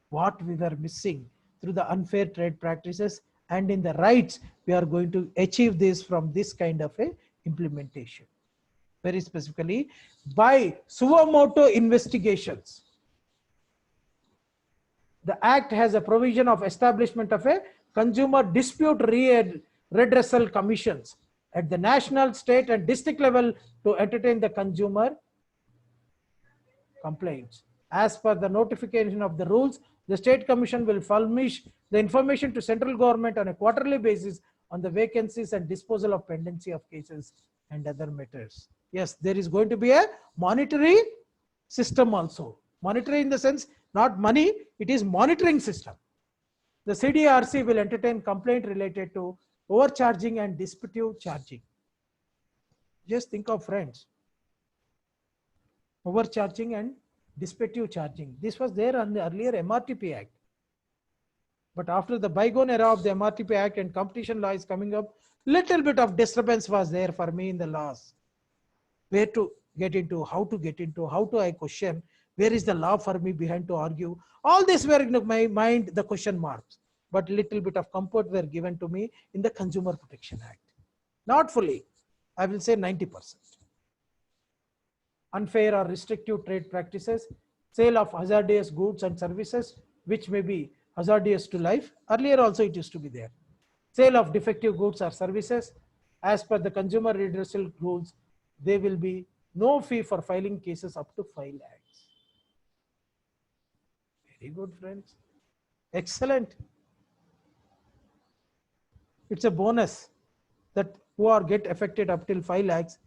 What we were missing through the unfair trade practices and in the rights, we are going to achieve this from this kind of a implementation. Very specifically by suo motu investigations. The Act has a provision of establishment of a consumer dispute redressal commissions at the national, state and district level to entertain the consumer complaints. As per the notification of the rules, the State Commission will furnish the information to central government on a quarterly basis on the vacancies and disposal of pendency of cases and other matters. Yes, there is going to be a monetary system also. Monetary in the sense, not money, it is monitoring system. The CDRC will entertain complaint related to overcharging and dispute charging. Just think of, friends, overcharging and dispute charging. This was there on the earlier MRTP Act. But after the bygone era of the MRTP Act and competition law is coming up, little bit of disturbance was there for me in the laws. Where to get into, how to get into, how to I question, where is the law for me behind to argue. All this were in my mind, the question marks. But little bit of comfort were given to me in the Consumer Protection Act. Not fully, I will say 90%. Unfair or restrictive trade practices, sale of hazardous goods and services, which may be hazardous to life. Earlier also it used to be there. Sale of defective goods or services. As per the consumer redressal rules, there will be no fee for filing cases up to 5 lakhs. Very good, friends. Excellent. It's a bonus. that who are get affected up till 5 lakhs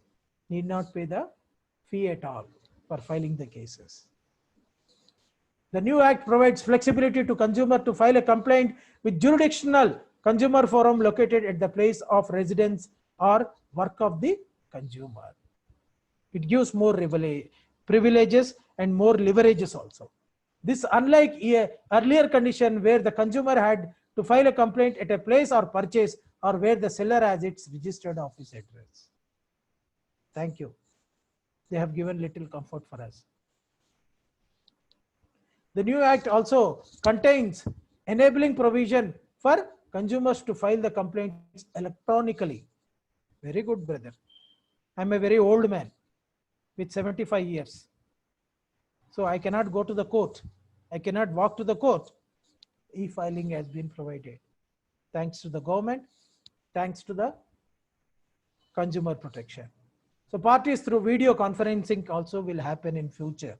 need not pay the fee at all for filing the cases. The new act provides flexibility to consumer to file a complaint with jurisdictional consumer forum located at the place of residence or work of the consumer. It gives more privileges and more leverages also. This unlike a earlier condition where the consumer had to file a complaint at a place or purchase or where the seller has its registered office address. Thank you. They have given little comfort for us. The new act also contains enabling provision for consumers to file the complaints electronically. Very good, brother. I'm a very old man with 75 years. So I cannot go to the court. I cannot walk to the court. E-filing has been provided. Thanks to the government, thanks to the consumer protection. So parties through video conferencing also will happen in future.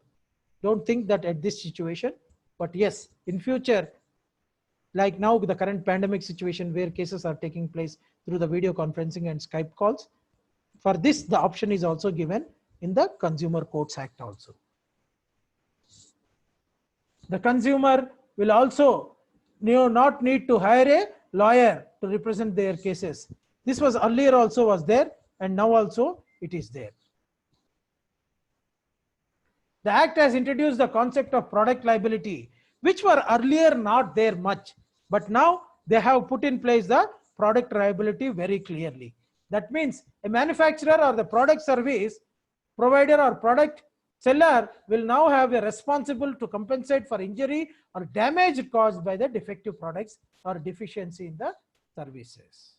Don't think that at this situation, but yes, in future, like now the current pandemic situation where cases are taking place through the video conferencing and Skype calls. For this, the option is also given in the Consumer Courts Act also. The consumer will also not need to hire a lawyer to represent their cases. This was earlier also was there, and now also it is there. The act has introduced the concept of product liability, which were earlier not there much, but now they have put in place the product liability very clearly. That means a manufacturer or the product service provider or product seller will now have a responsible to compensate for injury or damage caused by the defective products or deficiency in the services.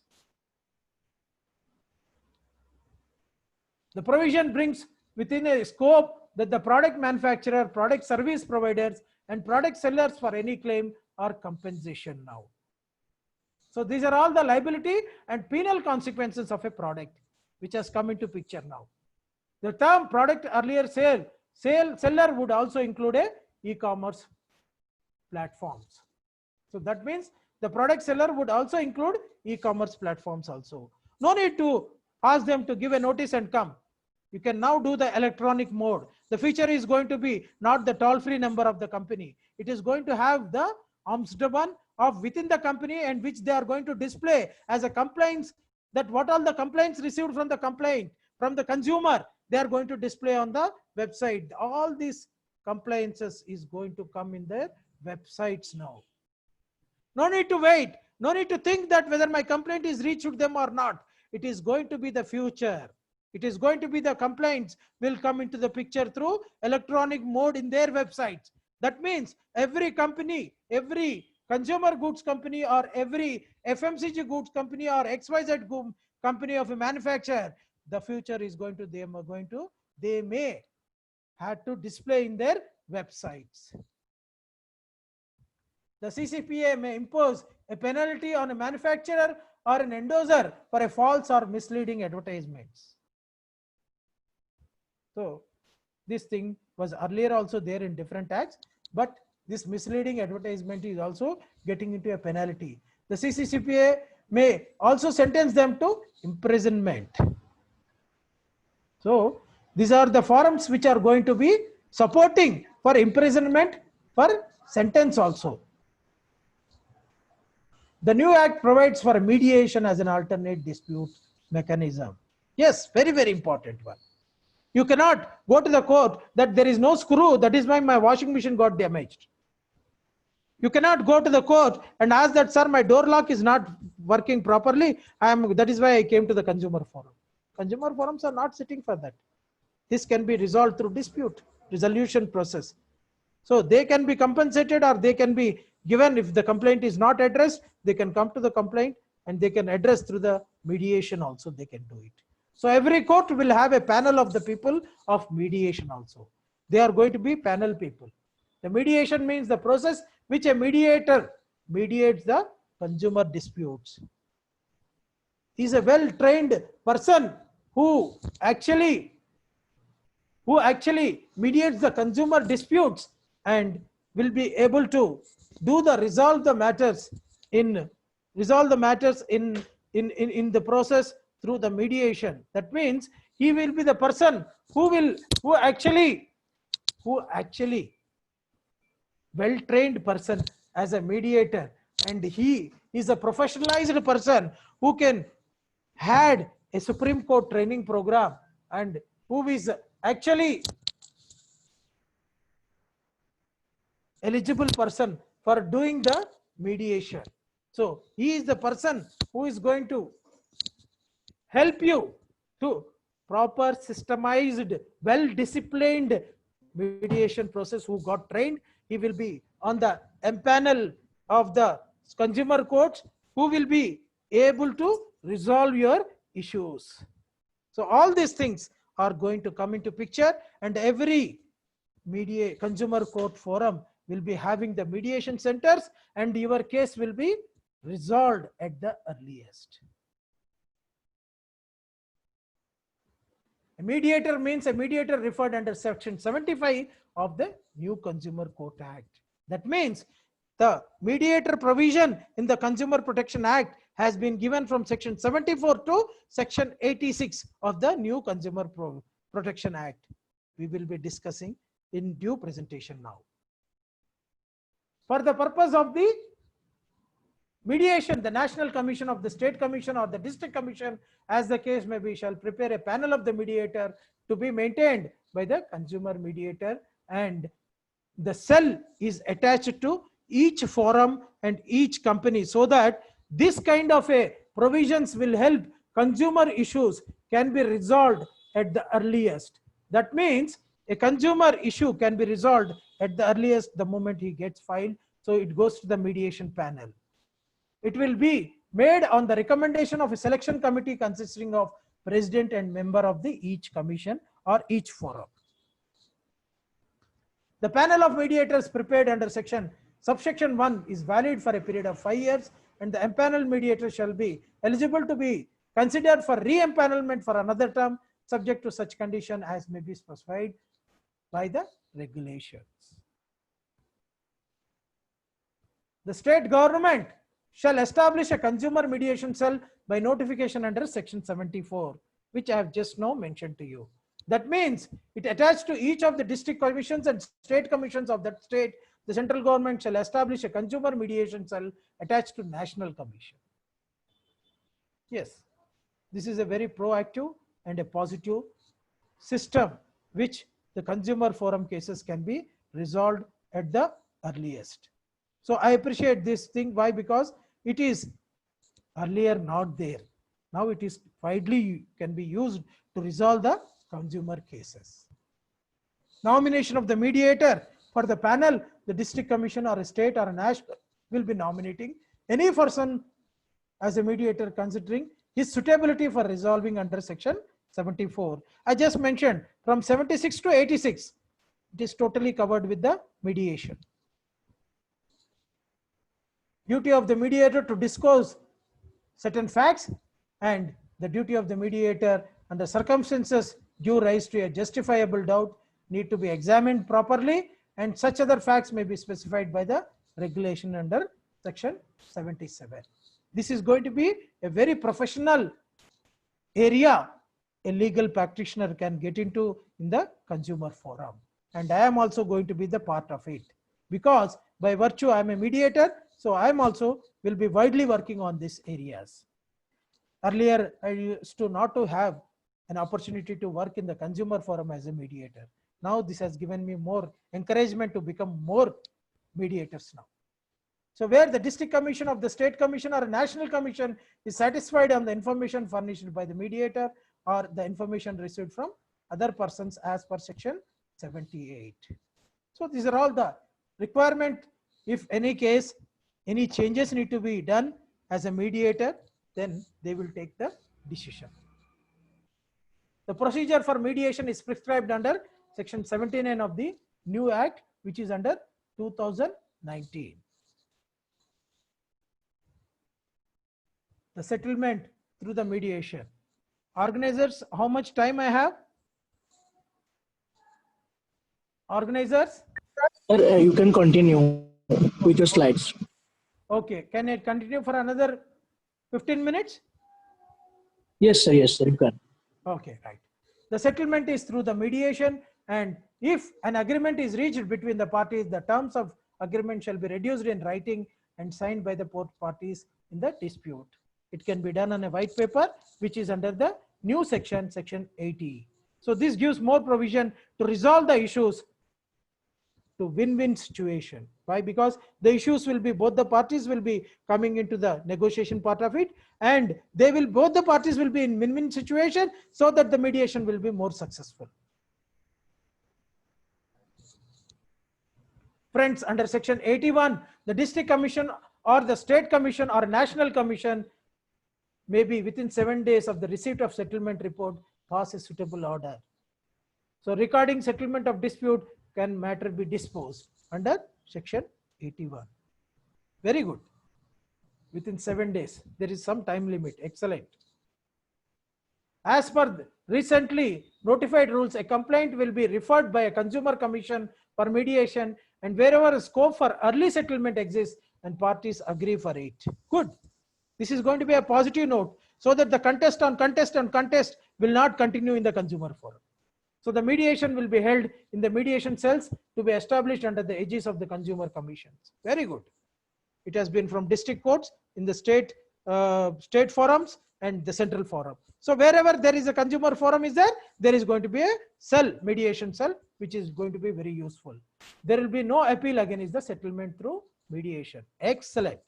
The provision brings within a scope that the product manufacturer, product service providers, and product sellers for any claim or compensation now. So these are all the liability and penal consequences of a product which has come into picture now. The term product earlier seller would also include a e-commerce platforms. So that means the product seller would also include e-commerce platforms also. No need to ask them to give a notice and come. You can now do the electronic mode. The feature is going to be not the toll-free number of the company. It is going to have the ombudsman of within the company, and which they are going to display as a complaints, that what all the complaints received from the complaint from the consumer, they are going to display on the website. All these complaints is going to come in their websites now. No need to wait. No need to think that whether my complaint is reached them or not. It is going to be the future. It is going to be the complaints will come into the picture through electronic mode in their websites. That means every company, every consumer goods company, or every FMCG goods company, or XYZ company of a manufacturer, the future is going to, they may have to display in their websites. The CCPA may impose a penalty on a manufacturer or an endorser for a false or misleading advertisements. So this thing was earlier also there in different acts, but this misleading advertisement is also getting into a penalty. The CCCPA may also sentence them to imprisonment. So these are the forums which are going to be supporting for imprisonment, for sentence also. The new act provides for mediation as an alternate dispute mechanism. Yes, very, very important one. You cannot go to the court that there is no screw, that is why my washing machine got damaged. You cannot go to the court and ask that, sir, my door lock is not working properly. That is why I came to the consumer forum. Consumer forums are not sitting for that. This can be resolved through dispute resolution process. So they can be compensated, or they can be given, if the complaint is not addressed, they can come to the complaint and they can address through the mediation also, they can do it. So every court will have a panel of the people of mediation also. They are going to be panel people. The mediation means the process which a mediator mediates the consumer disputes. He is a well-trained person who actually mediates the consumer disputes and will be able to resolve the matters in in the process through the mediation. That means he will be the person who actually well-trained person as a mediator, and he is a professionalized person who can had a Supreme Court training program and who is actually eligible person for doing the mediation. So he is the person who is going to help you to proper systemized, well-disciplined mediation process, who got trained. He will be on the panel of the consumer courts, who will be able to resolve your issues. So all these things are going to come into picture, and every consumer court forum will be having the mediation centers, and your case will be resolved at the earliest. A mediator means a mediator referred under section 75 of the new Consumer Court Act. That means the mediator provision in the Consumer Protection Act has been given from section 74 to section 86 of the new Consumer Protection Act. We will be discussing in due presentation now. For the purpose of the mediation, the National Commission of the State Commission or the District Commission, as the case may be, shall prepare a panel of the mediator to be maintained by the consumer mediator, and the cell is attached to each forum and each company, so that this kind of a provisions will help consumer issues can be resolved at the earliest. That means a consumer issue can be resolved at the earliest the moment he gets filed. So it goes to the mediation panel. It will be made on the recommendation of a selection committee consisting of president and member of the each commission or each forum. The panel of mediators prepared under subsection 1 is valid for a period of 5 years, and the empaneled mediator shall be eligible to be considered for re-empanelment for another term, subject to such condition as may be specified by the regulations. The state government shall establish a consumer mediation cell by notification under section 74, which I have just now mentioned to you. That means it attached to each of the district commissions and state commissions of that state. The central government shall establish a consumer mediation cell attached to national commission. Yes, this is a very proactive and a positive system which the consumer forum cases can be resolved at the earliest. So I appreciate this thing. Why? Because it is earlier not there. Now it is widely can be used to resolve the consumer cases. Nomination of the mediator. For the panel, the district commission or a state or a national will be nominating any person as a mediator considering his suitability for resolving under section 74. I just mentioned from 76 to 86, it is totally covered with the mediation. Duty of the mediator to disclose certain facts, and the duty of the mediator under circumstances give rise to a justifiable doubt need to be examined properly, and such other facts may be specified by the regulation under section 77. This is going to be a very professional area a legal practitioner can get into in the consumer forum, and I am also going to be the part of it, because by virtue I am a mediator, so I am also will be widely working on these areas. Earlier I used to not to have an opportunity to work in the consumer forum as a mediator. Now this has given me more encouragement to become more mediators now. So where the district commission of the state commission or a national commission is satisfied on the information furnished by the mediator or the information received from other persons as per section 78. So these are all the requirement. If any case, any changes need to be done as a mediator, then they will take the decision. The procedure for mediation is prescribed under section 79 of the new act, which is under 2019. The settlement through the mediation. Organizers, how much time I have? Organizers? Sir, you can continue with your slides. Okay, can I continue for another 15 minutes? Yes, sir. Yes, sir. You can. Okay, right. The settlement is through the mediation, and if an agreement is reached between the parties, the terms of agreement shall be reduced in writing and signed by the both parties in the dispute. It can be done on a white paper, which is under the new section, section 80. So this gives more provision to resolve the issues to win-win situation. Why? Because the issues will be, both the parties will be coming into the negotiation part of it, and they will, both the parties will be in win-win situation, so that the mediation will be more successful. Friends, under section 81, the district commission or the state commission or national commission may be within 7 days of the receipt of settlement report pass a suitable order. So recording settlement of dispute can matter be disposed under section 81. Very good. Within 7 days. There is some time limit. Excellent. As per recently notified rules, a complaint will be referred by a consumer commission for mediation, and wherever a scope for early settlement exists and parties agree for it. Good. This is going to be a positive note, so that the contest on contest on contest will not continue in the consumer forum. So the mediation will be held in the mediation cells to be established under the aegis of the consumer commissions. Very good. It has been from district courts, in the state forums and the central forum. So wherever there is a consumer forum is there is going to be a cell, mediation cell, which is going to be very useful. There will be no appeal against the settlement through mediation. Excellent.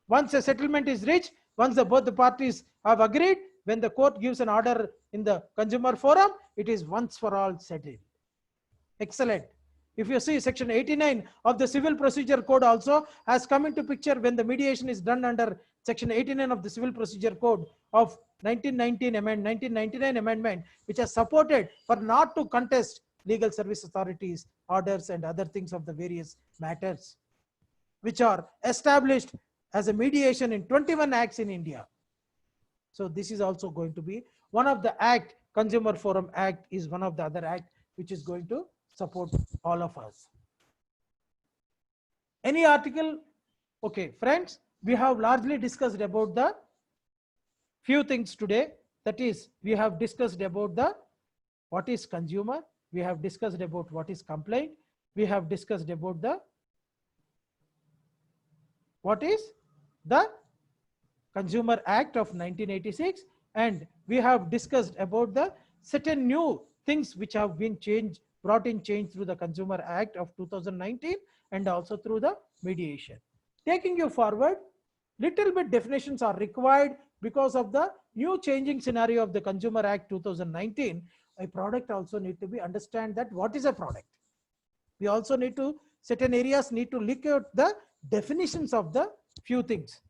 Once a settlement is reached, once both the parties have agreed, when the court gives an order in the consumer forum, it is once for all settled. Excellent. If you see section 89 of the civil procedure code also has come into picture when the mediation is done under section 89 of the civil procedure code of 1999 amendment, which has supported for not to contest legal service authorities orders and other things of the various matters, which are established as a mediation in 21 acts in India. So this is also going to be one of the act. Consumer Forum Act is one of the other act which is going to support all of us. Any article? Okay, friends, we have largely discussed about the few things today. That is, we have discussed about the what is consumer, we have discussed about what is complaint, we have discussed about the what is the Consumer Act of 1986, and we have discussed about the certain new things which have been changed, brought in change through the Consumer Act of 2019 and also through the mediation. Taking you forward, little bit definitions are required because of the new changing scenario of the Consumer Act 2019. A product also need to be understand that what is a product. We also need to, certain areas need to look at the definitions of the few things.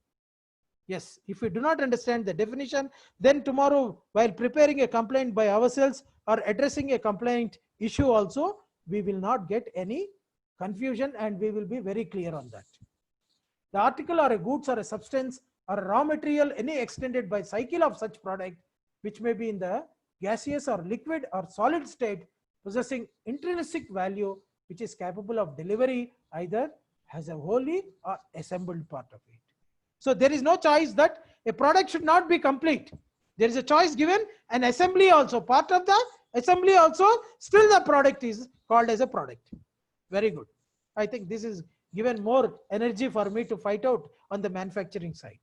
Yes, if we do not understand the definition, then tomorrow while preparing a complaint by ourselves or addressing a complaint issue also, we will not get any confusion and we will be very clear on that. The article or a goods or a substance or a raw material, any extended by cycle of such product, which may be in the gaseous or liquid or solid state, possessing intrinsic value, which is capable of delivery either as a wholly or assembled part of it. So there is no choice that a product should not be complete. There is a choice given, and assembly also, part of the assembly also, still the product is called as a product. Very good. I think this is given more energy for me to fight out on the manufacturing side.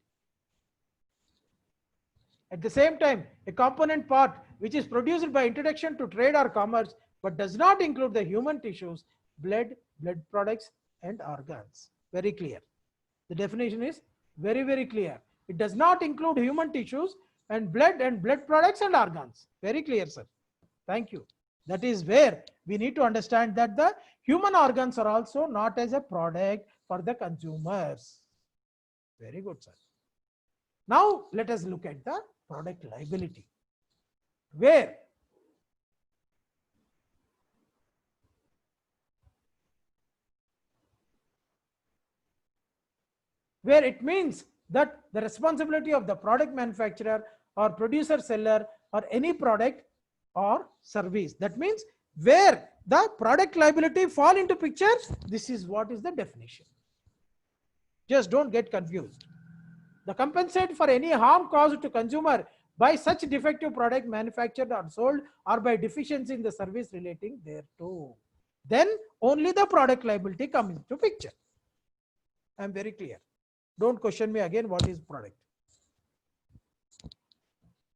At the same time, a component part which is produced by introduction to trade or commerce, but does not include the human tissues, blood, blood products, and organs. Very clear. The definition is very, very clear. It does not include human tissues and blood products and organs. Very clear, sir. Thank you. That is where we need to understand that the human organs are also not as a product for the consumers. Very good, sir. Now let us look at the product liability, where it means that the responsibility of the product manufacturer or producer seller or any product or service. That means where the product liability fall into picture, this is what is the definition. Just don't get confused. The compensate for any harm caused to consumer by such defective product manufactured or sold or by deficiency in the service relating thereto. Then only the product liability comes into picture. I am very clear. Don't question me again what is product.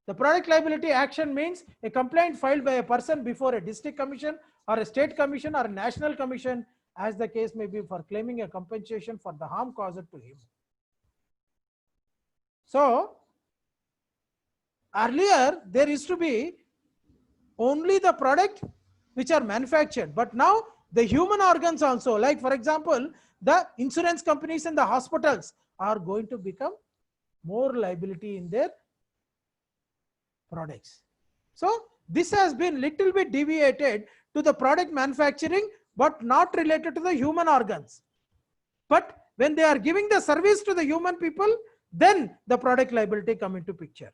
The product liability action means a complaint filed by a person before a district commission or a state commission or a national commission, as the case may be, for claiming a compensation for the harm caused to him. So earlier there used to be only the product which are manufactured, but now the human organs also, like for example, the insurance companies and the hospitals are going to become more liability in their products. So this has been little bit deviated to the product manufacturing, but not related to the human organs. But when they are giving the service to the human people, then the product liability come into picture.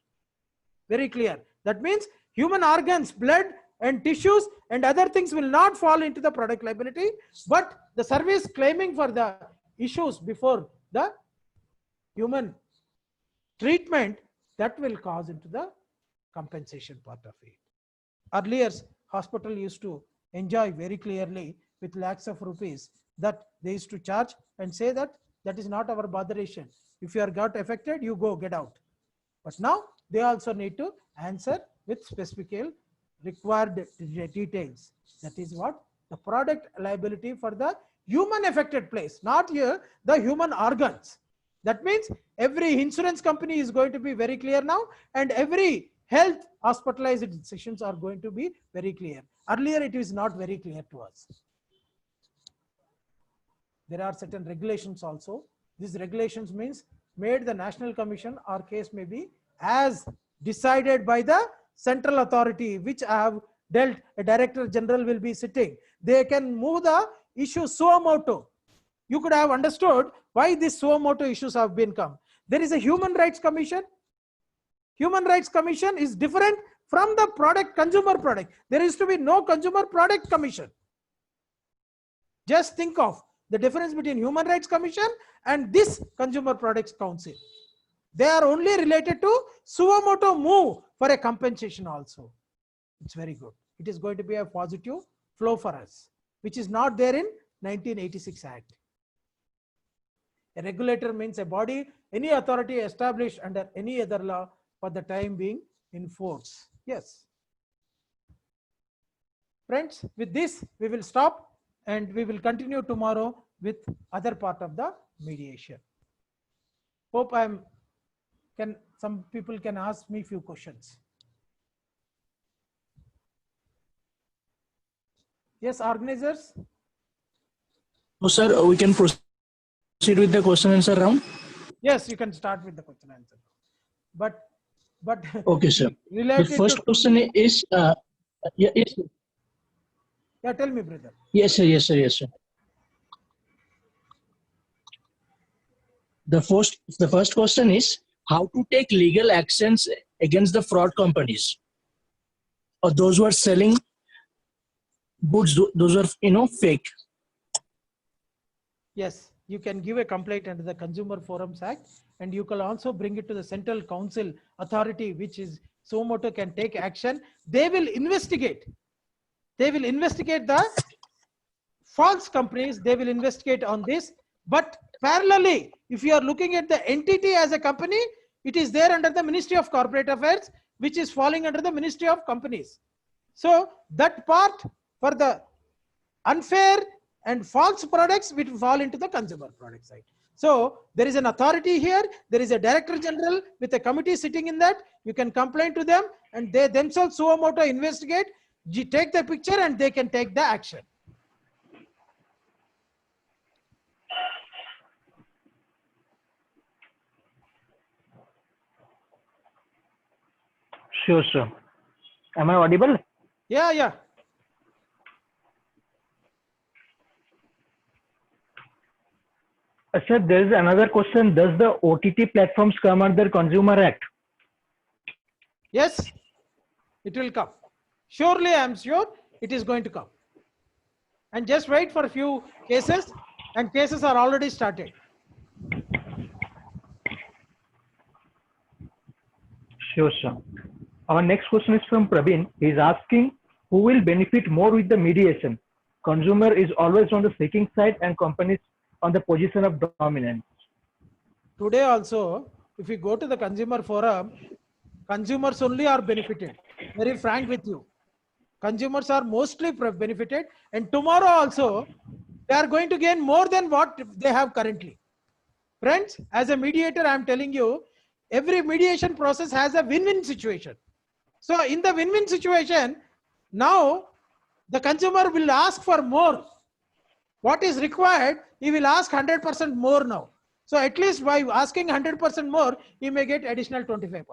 Very clear. That means human organs, blood and tissues and other things will not fall into the product liability, but the service claiming for the issues before the human treatment, that will cause into the compensation part of it. Earlier, hospital used to enjoy very clearly with lakhs of rupees that they used to charge and say that that is not our botheration. If you are got affected, you go, get out. But now they also need to answer with specific required details. That is what the product liability for the human affected place, not here the human organs. That means every insurance company is going to be very clear now, and every health hospitalized decisions are going to be very clear. Earlier it is not very clear to us. There are certain regulations also. These regulations means made the national commission or case may be as decided by the central authority, which I have dealt, a director general will be sitting. They can move the issue suo motu. You could have understood why these suo motu issues have been come. There is a human rights commission. Human rights commission is different from the product, consumer product. There used to be no consumer product commission. Just think of the difference between human rights commission and this consumer products council. They are only related to suo motu move for a compensation also. It's very good. It is going to be a positive flow for us, which is not there in 1986 Act. A regulator means a body, any authority established under any other law for the time being in force. Yes. Friends, with this we will stop and we will continue tomorrow with other part of the mediation. Hope some people can ask me few questions. Yes, organizers. So, sir, we can proceed with the question and answer round. Yes, you can start with the question and answer. But okay, sir. The first question is yes. Yeah, tell me, brother. Yes, sir. Yes, sir. Yes, sir. The first question is how to take legal actions against the fraud companies or those who are selling goods, those are fake. Yes, you can give a complaint under the Consumer Forums Act, and you can also bring it to the Central Council Authority, which is suo motu, can take action. They will investigate. They will investigate the false companies. They will investigate on this. But parallelly, if you are looking at the entity as a company, it is there under the Ministry of Corporate Affairs, which is falling under the Ministry of Companies. So that part for the unfair and false products will fall into the consumer product side. So there is an authority here. There is a director general with a committee sitting in that. You can complain to them and they themselves suo motu investigate, take the picture and they can take the action. Sure, sir. Am I audible? Yeah, yeah. Sir, there is another question. Does the OTT platforms come under Consumer Act? Yes, it will come. Surely, I am sure it is going to come. And just wait for a few cases, and cases are already started. Sure, sir. Our next question is from Praveen. He's asking, who will benefit more with the mediation? Consumer is always on the seeking side and companies on the position of dominance. Today also, if you go to the consumer forum, consumers only are benefited. Very frank with you. Consumers are mostly benefited, and tomorrow also they are going to gain more than what they have currently. Friends, as a mediator, I am telling you, every mediation process has a win-win situation. So in the win-win situation, now the consumer will ask for more. What is required, he will ask 100% more now. So at least by asking 100% more, he may get additional 25%.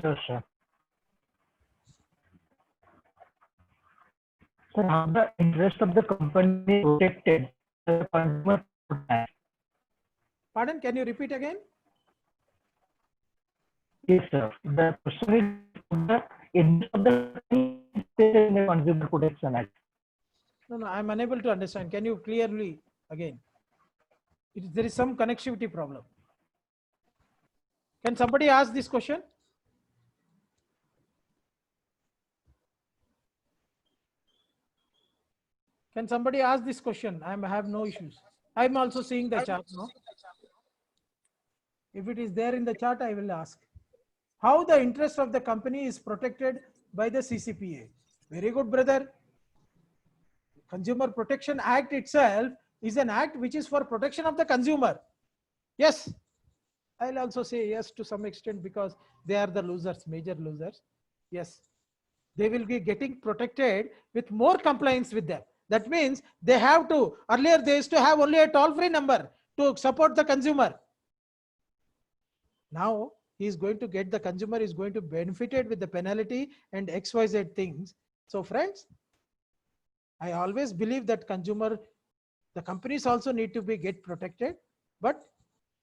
Sure, sir. Sir, how the interest of the company protected the consumer? Pardon, can you repeat again? Yes, sir. The question is the interest of the company in the Consumer Protection Act. No, I'm unable to understand. Can you clearly again? There is some connectivity problem. Can somebody ask this question? Can somebody ask this question? I have no issues. I'm also seeing the chart now. If it is there in the chart, I will ask. How the interest of the company is protected by the CCPA? Very good, brother. Consumer Protection Act itself is an act which is for protection of the consumer. Yes, I'll also say yes to some extent because they are the losers, major losers. Yes, they will be getting protected with more compliance with them. That means they have to, earlier they used to have only a toll-free number to support the consumer. Now he is going to get, the consumer is going to benefited with the penalty and XYZ things. So friends, I always believe that consumer, the companies also need to be get protected, but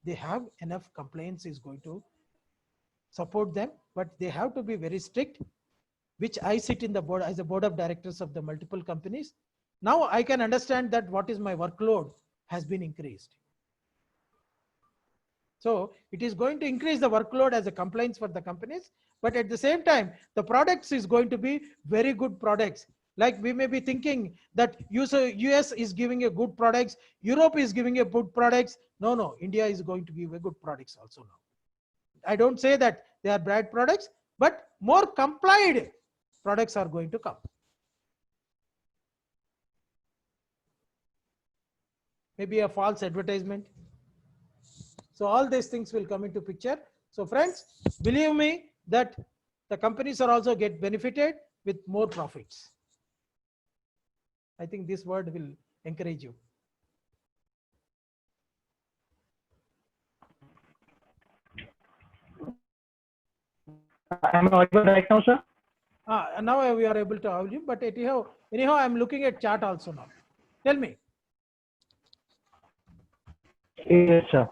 they have enough compliance is going to support them, but they have to be very strict, which I sit in the board as a board of directors of the multiple companies. Now I can understand that what is my workload has been increased. So it is going to increase the workload as a compliance for the companies, but at the same time, the products is going to be very good products. Like we may be thinking that US is giving a good products, Europe is giving a good products. No, India is going to give a good products also now. I don't say that they are bad products, but more complied products are going to come. Maybe a false advertisement. So all these things will come into picture. So friends, believe me that the companies are also get benefited with more profits. I think this word will encourage you. Am I audible right now, sir? Now we are able to audio, but anyhow, I'm looking at chart also now. Tell me. Yes, sir.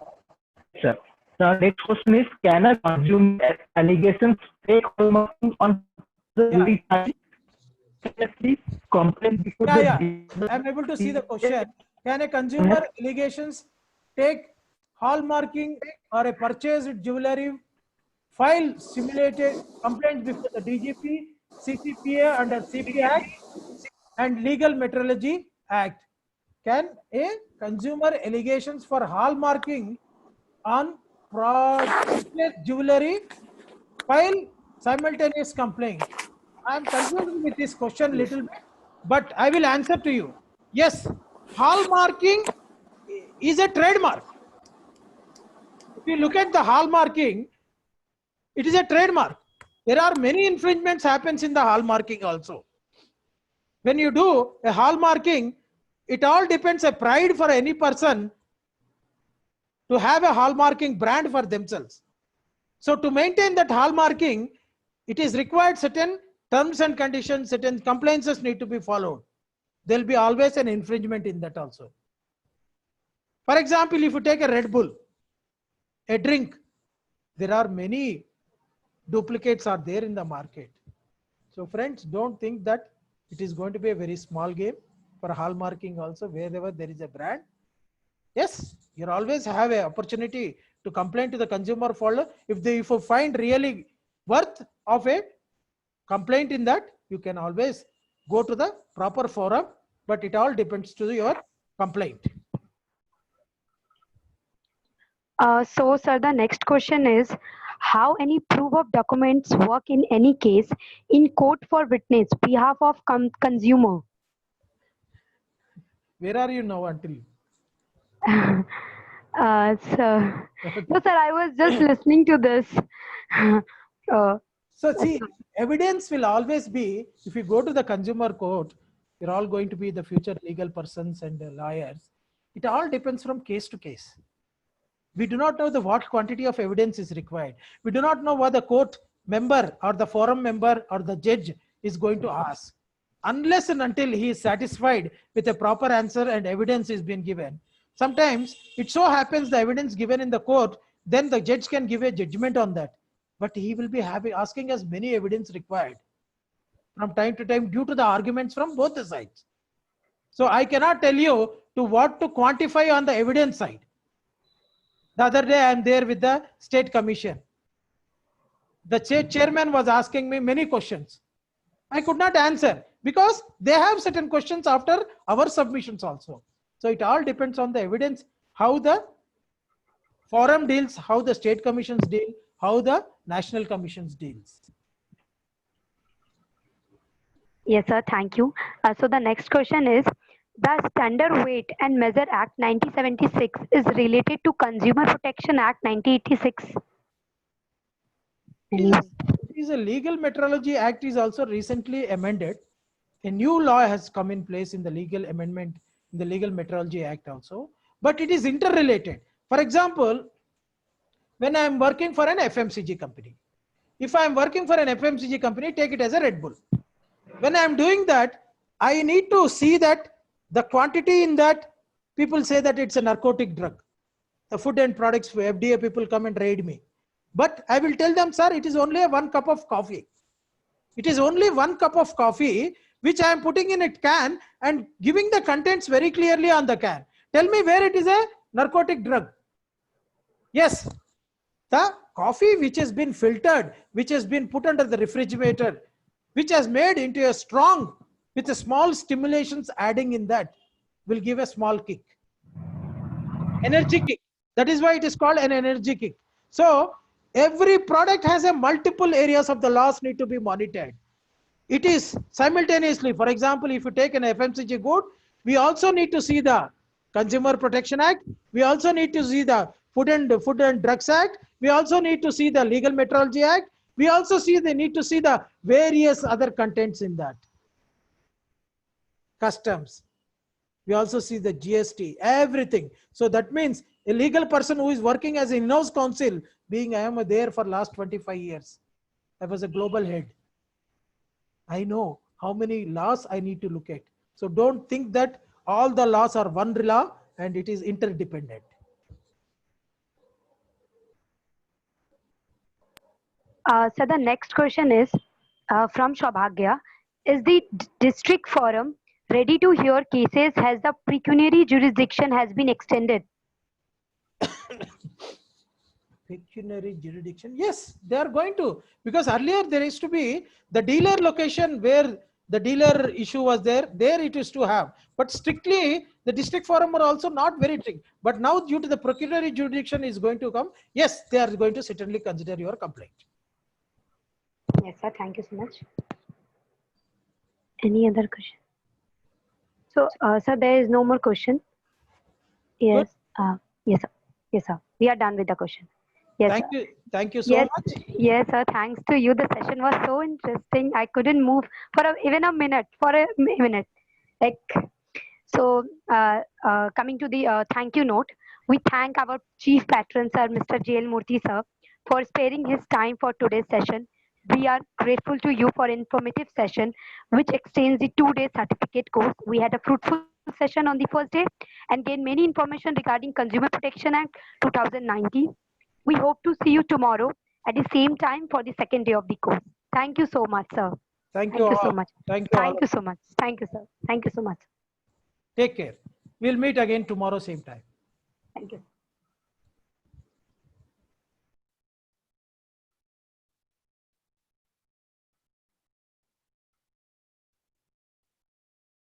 Sir. The next question is, can a consumer allegations take hallmarking on the time? Can I please complain before I'm able to see the question. Can a consumer allegations take hallmarking or a purchased jewelry, file simulated complaint before the DGP, CCPA under CP Act and Legal Metrology Act? Can a consumer allegations for hallmarking on purchased jewelry file simultaneous complaint? I'm confused with this question a little bit, but I will answer to you. Yes, hallmarking is a trademark. If you look at the hallmarking, it is a trademark. There are many infringements happens in the hallmarking also. When you do a hallmarking, it all depends a pride for any person to have a hallmarking brand for themselves. So to maintain that hallmarking, it is required certain terms and conditions, certain compliances need to be followed. There will be always an infringement in that also. For example, if you take a Red Bull, a drink, there are many duplicates are there in the market. So friends, don't think that it is going to be a very small game. for hallmarking also, wherever there is a brand. Yes, you always have an opportunity to complain to the consumer folder. If you find really worth of a complaint in that, you can always go to the proper forum, but it all depends to your complaint. So, sir, the next question is how any proof of documents work in any case in court for witness behalf of consumer. Where are you now until? Sir, no, sir, I was just listening to this. So see, evidence will always be, if you go to the consumer court, you're all going to be the future legal persons and lawyers. It all depends from case to case. We do not know what quantity of evidence is required. We do not know what the court member or the forum member or the judge is going to ask. Unless and until he is satisfied with a proper answer and evidence is being given. Sometimes it so happens the evidence given in the court, then the judge can give a judgment on that. But he will be asking us many evidence required from time to time due to the arguments from both the sides. So I cannot tell you to what to quantify on the evidence side. The other day I am there with the state commission. The chairman was asking me many questions. I could not answer because they have certain questions after our submissions also. So it all depends on the evidence, how the forum deals, how the state commissions deal, how the national commissions deals. Yes, sir. Thank you. So the next question is, the Standard Weight and Measure Act 1976 is related to Consumer Protection Act 1986. It is a Legal Metrology Act is also recently amended. A new law has come in place in the legal amendment in the Legal Metrology Act also, but it is interrelated. For example, when I am working for an FMCG company, if I am working for an FMCG company, take it as a Red Bull. When I am doing that, I need to see that the quantity in that, people say that it's a narcotic drug. The food and products for FDA people come and raid me. But I will tell them, sir, it is only 1 cup of coffee. It is only 1 cup of coffee, which I am putting in a can and giving the contents very clearly on the can. Tell me where it is a narcotic drug. Yes, the coffee which has been filtered, which has been put under the refrigerator, which has made into a strong, with a small stimulations adding in that, will give a small kick. Energy kick. That is why it is called an energy kick. So every product has a multiple areas of the laws need to be monitored. It is simultaneously, for example, if you take an FMCG good, we also need to see the Consumer Protection Act. We also need to see the Food and Drugs Act. We also need to see the Legal Metrology Act. We also need to see the various other contents in that. Customs. We also see the GST, everything. So that means a legal person who is working as an in-house counsel, being I am there for last 25 years. I was a global head. I know how many laws I need to look at. So don't think that all the laws are one law and it is interdependent. So the next question is from Shobhagya. Is the district forum ready to hear cases? Has the pecuniary jurisdiction has been extended? Pecuniary jurisdiction, yes, they are going to, because earlier there used to be the dealer location where the dealer issue was there it is to have, but strictly the district forum are also not very strict. But now due to the pecuniary jurisdiction is going to come, yes, they are going to certainly consider your complaint. Yes, sir. Thank you so much. Any other question? So, sir, there is no more question. Yes. Yes, sir. Yes, sir. We are done with the question. Yes, Thank you so yes, much. Yes, sir. Thanks to you. The session was so interesting. I couldn't move for even a minute. Like, so, coming to the thank you note, we thank our chief patron, sir, Mr. J.L. Murthy, sir, for sparing his time for today's session. We are grateful to you for informative session, which extends the 2-day certificate course. We had a fruitful session on the first day and gained many information regarding Consumer Protection Act 2019. We hope to see you tomorrow at the same time for the second day of the course. Thank you so much, sir. Thank you so much. Thank you. Thank you so much. Thank you, sir. Thank you so much. Take care. We'll meet again tomorrow, same time. Thank you.